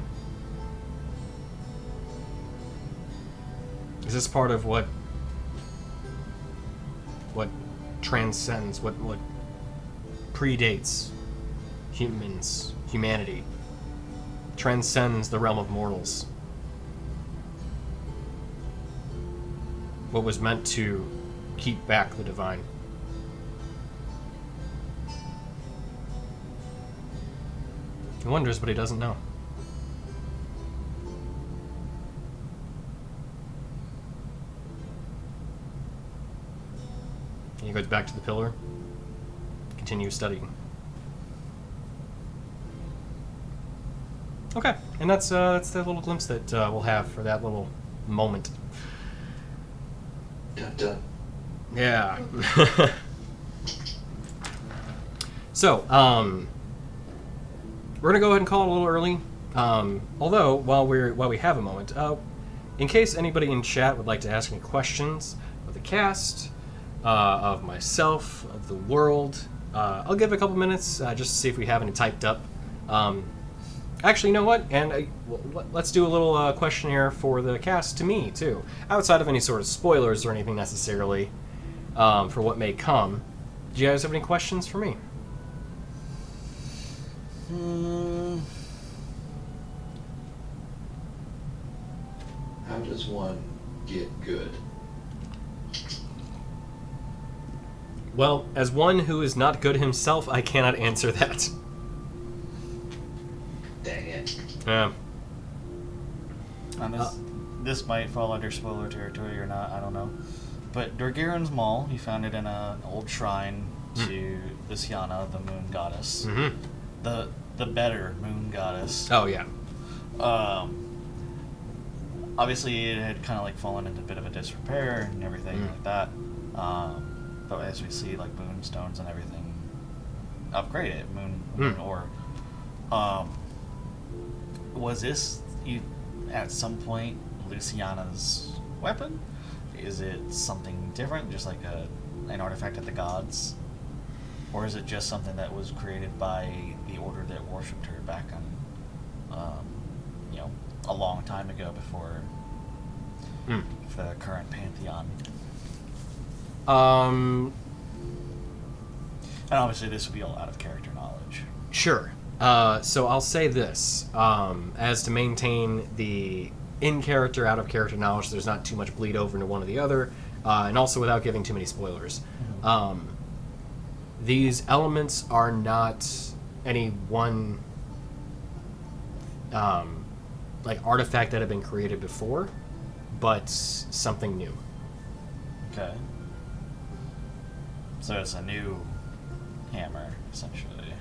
A: Is this part of what transcends, what predates humanity, transcends the realm of mortals? What was meant to keep back the divine? He wonders, but he doesn't know. He goes back to the pillar, continues studying. Okay, and that's the little glimpse that we'll have for that little moment.
C: Dun dun.
A: Yeah. So, we're gonna go ahead and call it a little early. Although, while we have a moment, in case anybody in chat would like to ask any questions of the cast, of myself, of the world, I'll give a couple minutes just to see if we have any typed up. Actually, you know what? And let's do a little questionnaire for the cast to me too, outside of any sort of spoilers or anything necessarily for what may come. Do you guys have any questions for me?
C: How does one get good?
A: Well, as one who is not good himself, I cannot answer that.
C: Dang it.
A: Yeah.
E: And this might fall under spoiler territory or not, I don't know. But Dorgiran's Maul, you found it in an old shrine to Lysiana, the moon goddess.
A: Mm-hmm.
E: The better moon goddess.
A: Oh, yeah.
E: Obviously, it had kind of like fallen into a bit of a disrepair and everything like that. But as we see, like moonstones and everything upgraded, moon ore. Was this at some point Luciana's weapon? Is it something different, just like an artifact of the gods, or is it just something that was created by the order that worshipped her back on, a long time ago before the current pantheon?
A: And
E: obviously this would be all out of character knowledge.
A: Sure. So I'll say this, as to maintain the in-character, out-of-character knowledge, there's not too much bleed over into one or the other, and also without giving too many spoilers. These elements are not any one artifact that had been created before, but something new.
E: Okay. So it's a new hammer, essentially,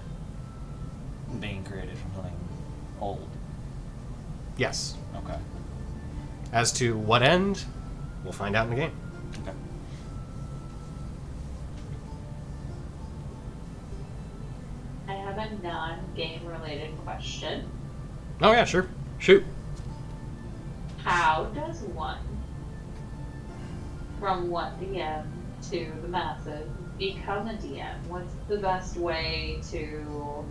E: being created from something old.
A: Yes.
E: Okay.
A: As to what end, we'll find out in the game.
E: Okay.
D: I have a non-game related question.
A: Oh yeah, sure. Shoot.
D: How does one, from one DM to the masses, become a DM? What's the best way to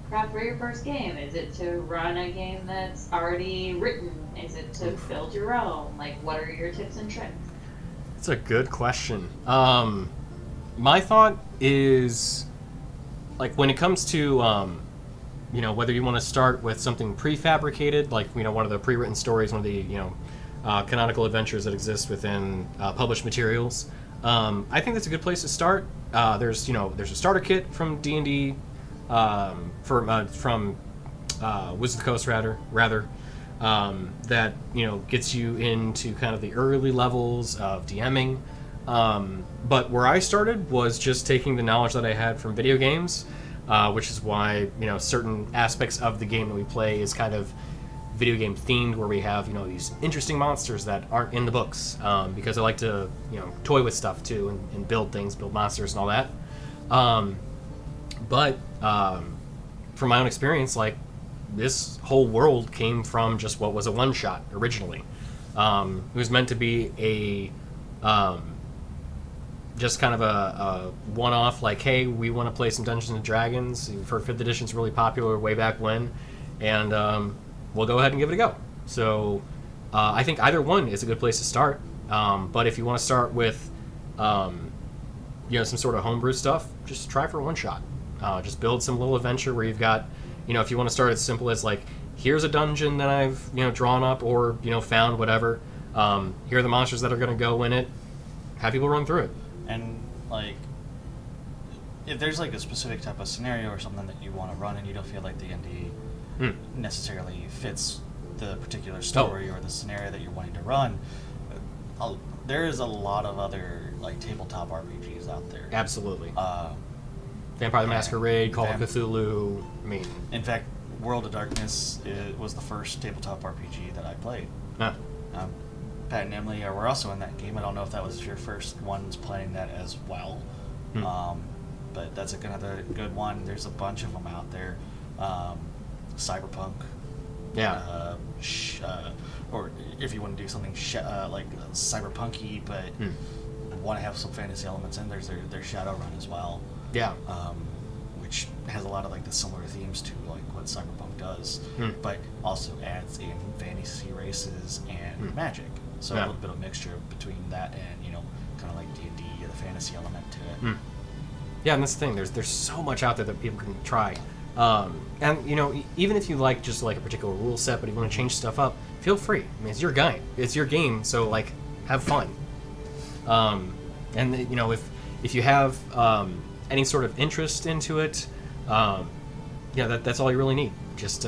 D: prep for your first game? Is it to run a game that's already written? Is it to build your own? Like, what are your tips and tricks?
A: That's a good question. My thought is, like, when it comes to, whether you want to start with something prefabricated, like, one of the pre-written stories, one of the, canonical adventures that exist within published materials, I think that's a good place to start. There's a starter kit from D&D, from Wizards of the Coast, rather, that gets you into kind of the early levels of DMing. But where I started was just taking the knowledge that I had from video games, which is why certain aspects of the game that we play is kind of video game themed, where we have these interesting monsters that aren't in the books, because I like to toy with stuff too and build things, build monsters and all that. But from my own experience, like, this whole world came from just what was a one-shot originally. It was meant to be a just kind of a one-off, like, hey, we want to play some Dungeons and Dragons. For 5th edition's really popular way back when, and we'll go ahead and give it a go. So I think either one is a good place to start. But if you want to start with some sort of homebrew stuff, just try for a one-shot. Just build some little adventure where you've got, if you want to start as simple as, like, here's a dungeon that I've drawn up or found, whatever. Here are the monsters that are going to go in it. Have people run through it.
E: And, like, if there's, like, a specific type of scenario or something that you want to run and you don't feel like the D&D necessarily fits the particular story or the scenario that you're wanting to run, there is a lot of other, like, tabletop RPGs out there.
A: Absolutely. Vampire the Masquerade, Call of Cthulhu. I mean,
E: in fact, World of Darkness was the first tabletop RPG that I played. Pat and Emily were also in that game. I don't know if that was your first ones playing that as well. But that's another good one. There's a bunch of them out there. Cyberpunk.
A: Yeah.
E: Or if you want to do something like cyberpunky, but want to have some fantasy elements in, there's Shadowrun as well.
A: Yeah.
E: Which has a lot of, like, the similar themes to, like, what Cyberpunk does, but also adds in fantasy races and magic. So a little bit of mixture between that and, kind of like D&D, the fantasy element to it.
A: Yeah, and that's the thing. There's so much out there that people can try. And, even if you like just, like, a particular rule set, but you want to change stuff up, feel free. I mean, it's your guy. It's your game, so, like, have fun. And, if you have any sort of interest into it, that's all you really need. Just,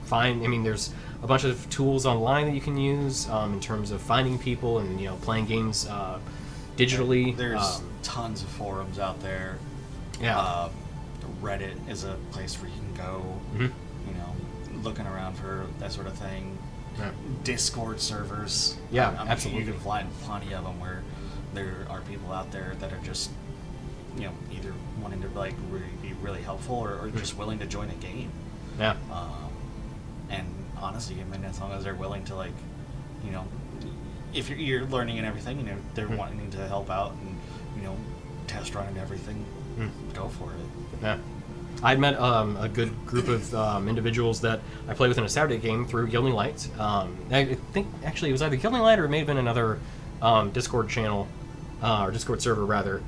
A: find, there's a bunch of tools online that you can use in terms of finding people and, playing games digitally.
E: There's tons of forums out there.
A: Yeah.
E: Reddit is a place where you can go, looking around for that sort of thing.
A: Yeah.
E: Discord servers.
A: Yeah,
E: I'm
A: absolutely.
E: sure you can find plenty of them where there are people out there that are just, either wanting to, like, be really helpful or just willing to join a game.
A: Yeah.
E: And honestly, as long as they're willing to, like, if you're learning and everything, they're wanting to help out and, test run and everything, go for it.
A: Yeah. I met a good group of individuals that I played with in a Saturday game through Gilding Light. I think, actually, it was either Gilding Light or it may have been another Discord channel, or Discord server, rather,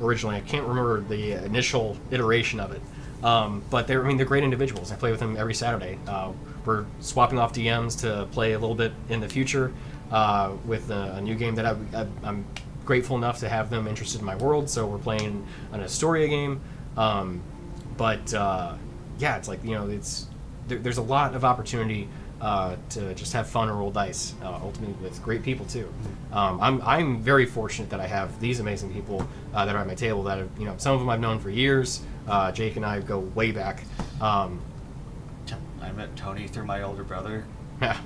A: originally. I can't remember the initial iteration of it. But they're great individuals. I play with them every Saturday. We're swapping off DMs to play a little bit in the future with a new game that I'm grateful enough to have them interested in my world. So we're playing an Istoria game. It's like, there's a lot of opportunity to just have fun and roll dice, ultimately with great people too. I'm very fortunate that I have these amazing people that are at my table that have, some of them I've known for years. Jake and I go way back.
E: I met Tony through my older brother.
A: Yeah.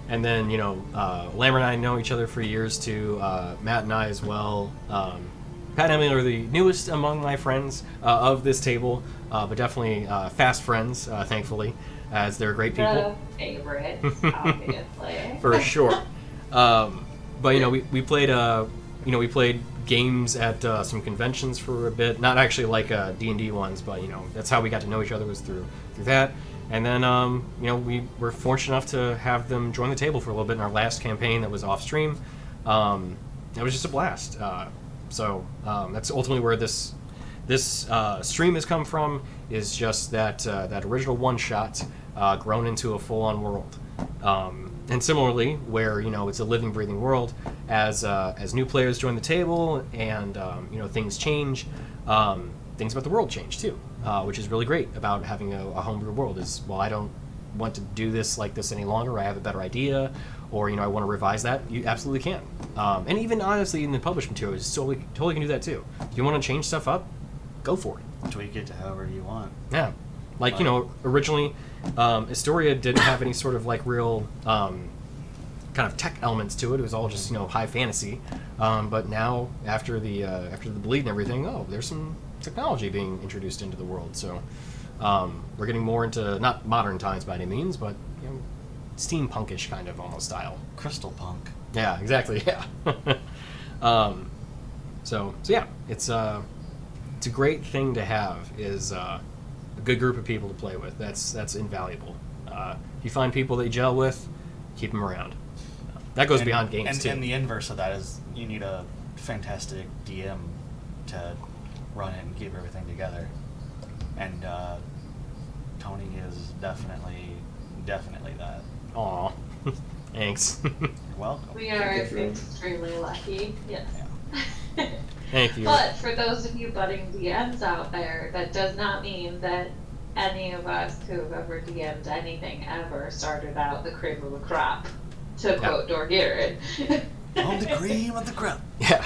A: And then, Lamar and I know each other for years too. Matt and I as well. Pat and Emily are the newest among my friends of this table, but definitely fast friends, thankfully, as they're great people.
D: The favorites, obviously.
A: For sure. But we played games at some conventions for a bit. Not actually like D&D ones, but that's how we got to know each other, was through that. And then we were fortunate enough to have them join the table for a little bit in our last campaign that was off stream. It was just a blast. So that's ultimately where this stream has come from, is just that original one shot grown into a full-on world. And similarly, where it's a living, breathing world, as new players join the table and things change, things about the world change too, which is really great about having a homebrew world. Is, well, I don't want to do this like this any longer. I have a better idea, or I want to revise that. You absolutely can. And even honestly, in the published material, you totally can do that too. If you want to change stuff up, go for it.
E: Tweak it to however you want.
A: Yeah. Like, you know, originally, Istoria didn't have any sort of, like, real kind of tech elements to it. It was all just, you know, high fantasy. But now, after the bleed and everything, there's some technology being introduced into the world. So we're getting more into, not modern times by any means, but, you know, steampunkish kind of almost style.
E: Crystal punk.
A: Yeah, exactly. Yeah. So yeah, it's a great thing to have. Is a good group of people to play with. That's invaluable. If you find people that you gel with, keep them around. That goes beyond games too.
E: And the inverse of that is you need a fantastic DM to run it and keep everything together. And Tony is definitely that.
A: Aw, thanks.
E: You're welcome.
D: We are extremely lucky. Yes.
E: Yeah.
A: Thank you.
D: But for those of you budding DMs out there, that does not mean that any of us who have ever DM'd anything ever started out the cream of the crop, to quote Dorgirin.
B: On the cream of the crop.
A: Yeah.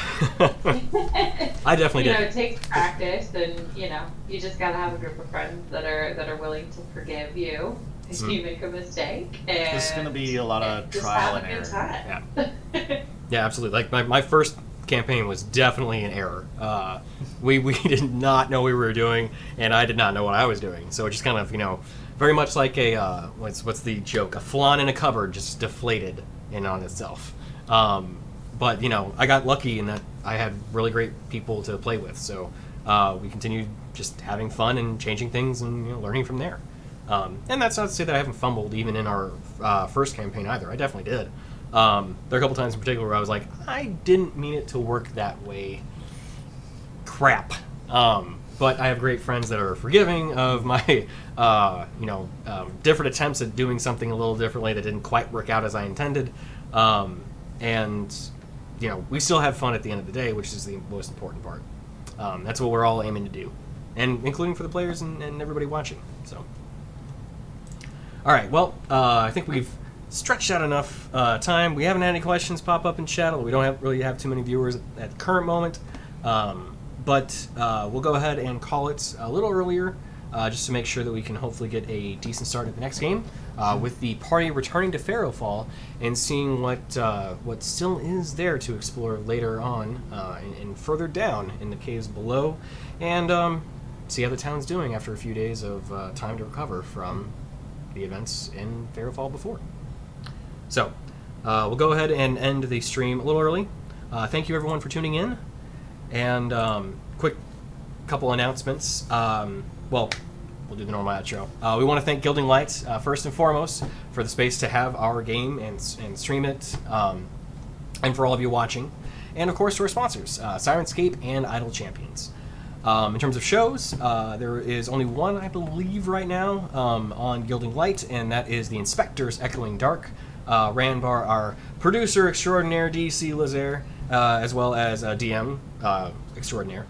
A: I definitely
D: You know,
A: did.
D: it takes practice, and you know, you just gotta have a group of friends that are willing to forgive you if you make a mistake. And
E: This is going to be a lot of
D: just
E: trial
D: have
E: and
D: a good
E: error.
D: time.
A: Yeah, absolutely. Like my first campaign was definitely an error. We did not know what we were doing, and I did not know what I was doing. So it just kind of, you know, very much like a what's the joke? A flan in a cupboard just deflated in on itself. But you know, I got lucky in that I had really great people to play with. So we continued just having fun and changing things and, you know, learning from there. And that's not to say that I haven't fumbled even in our first campaign either. I definitely did. There are a couple times in particular where I was like, I didn't mean it to work that way. Crap. But I have great friends that are forgiving of my, different attempts at doing something a little differently that didn't quite work out as I intended. And, you know, we still have fun at the end of the day, which is the most important part. That's what we're all aiming to do, and including for the players and everybody watching. So, all right. Well, I think we've stretched out enough time. We haven't had any questions pop up in chat, although we don't really have too many viewers at the current moment. But we'll go ahead and call it a little earlier, just to make sure that we can hopefully get a decent start at the next game, with the party returning to Pharaohfall and seeing what still is there to explore later on and further down in the caves below, and see how the town's doing after a few days of time to recover from the events in Pharaohfall before. So, we'll go ahead and end the stream a little early. Thank you everyone for tuning in. And quick couple announcements. Well, we'll do the normal outro. We want to thank Gilding Lights, first and foremost, for the space to have our game and stream it, and for all of you watching. And, of course, to our sponsors, Sirenscape and Idle Champions. In terms of shows, there is only one, I believe, right now on Gilding Light, and that is The Inspectors Echoing Dark, ran by our producer extraordinaire, DC Lazaire, as well as DM extraordinaire.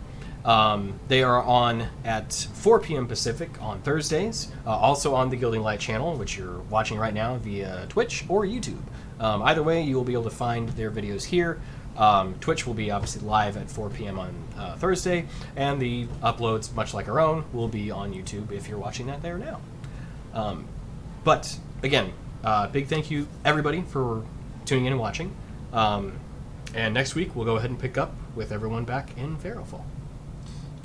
A: They are on at 4 p.m. Pacific on Thursdays, also on the Gilding Light channel, which you're watching right now via Twitch or YouTube. Either way, you will be able to find their videos here. Twitch will be obviously live at 4 p.m. on Thursday, and the uploads, much like our own, will be on YouTube if you're watching that there now. But, again, big thank you, everybody, for tuning in and watching. And next week, we'll go ahead and pick up with everyone back in Pharaohfall.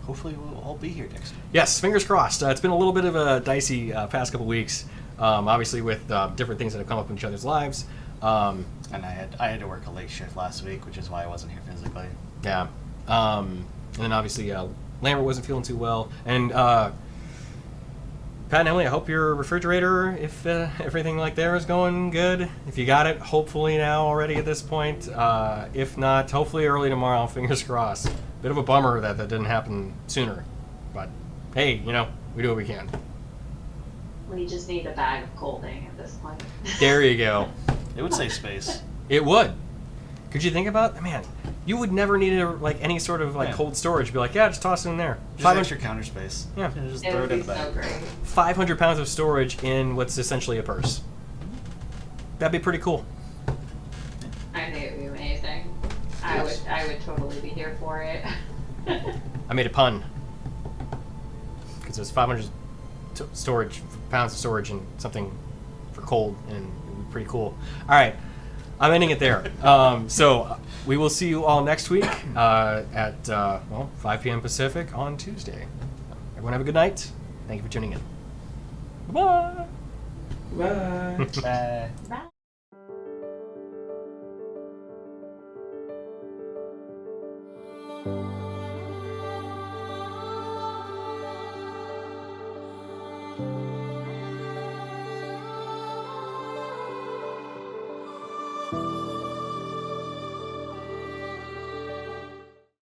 E: Hopefully we'll all be here next week.
A: Yes, fingers crossed. It's been a little bit of a dicey past couple weeks, obviously with different things that have come up in each other's lives.
E: And I had to work a late shift last week, which is why I wasn't here physically.
A: Yeah. And then obviously Lambert wasn't feeling too well. And Pat and Emily, I hope your refrigerator, if everything like there is going good. If you got it, hopefully now already at this point. If not, hopefully early tomorrow, fingers crossed. Bit of a bummer that didn't happen sooner. But hey, you know, we do what we can.
D: We just need a bag of Gilding at this point.
A: There you go.
E: It would save space.
A: It would. Could you think about, man, you would never need any sort of cold storage. Be like, yeah, just toss it in there.
E: Just extra counter space.
A: Yeah.
E: Just
D: It
E: throw
D: would
E: it in
D: be
E: the
D: so
E: bag.
D: great.
A: 500 pounds of storage in what's essentially a purse. That'd be pretty cool.
D: I think it would be amazing. I would totally be here for it.
A: I made a pun. Because it's 500 storage, pounds of storage, and something for cold, and it would be pretty cool. All right, I'm ending it there. So we will see you all next week at 5 p.m. Pacific on Tuesday. Everyone have a good night. Thank you for tuning in. Bye.
C: Bye.
E: Bye.
D: Bye.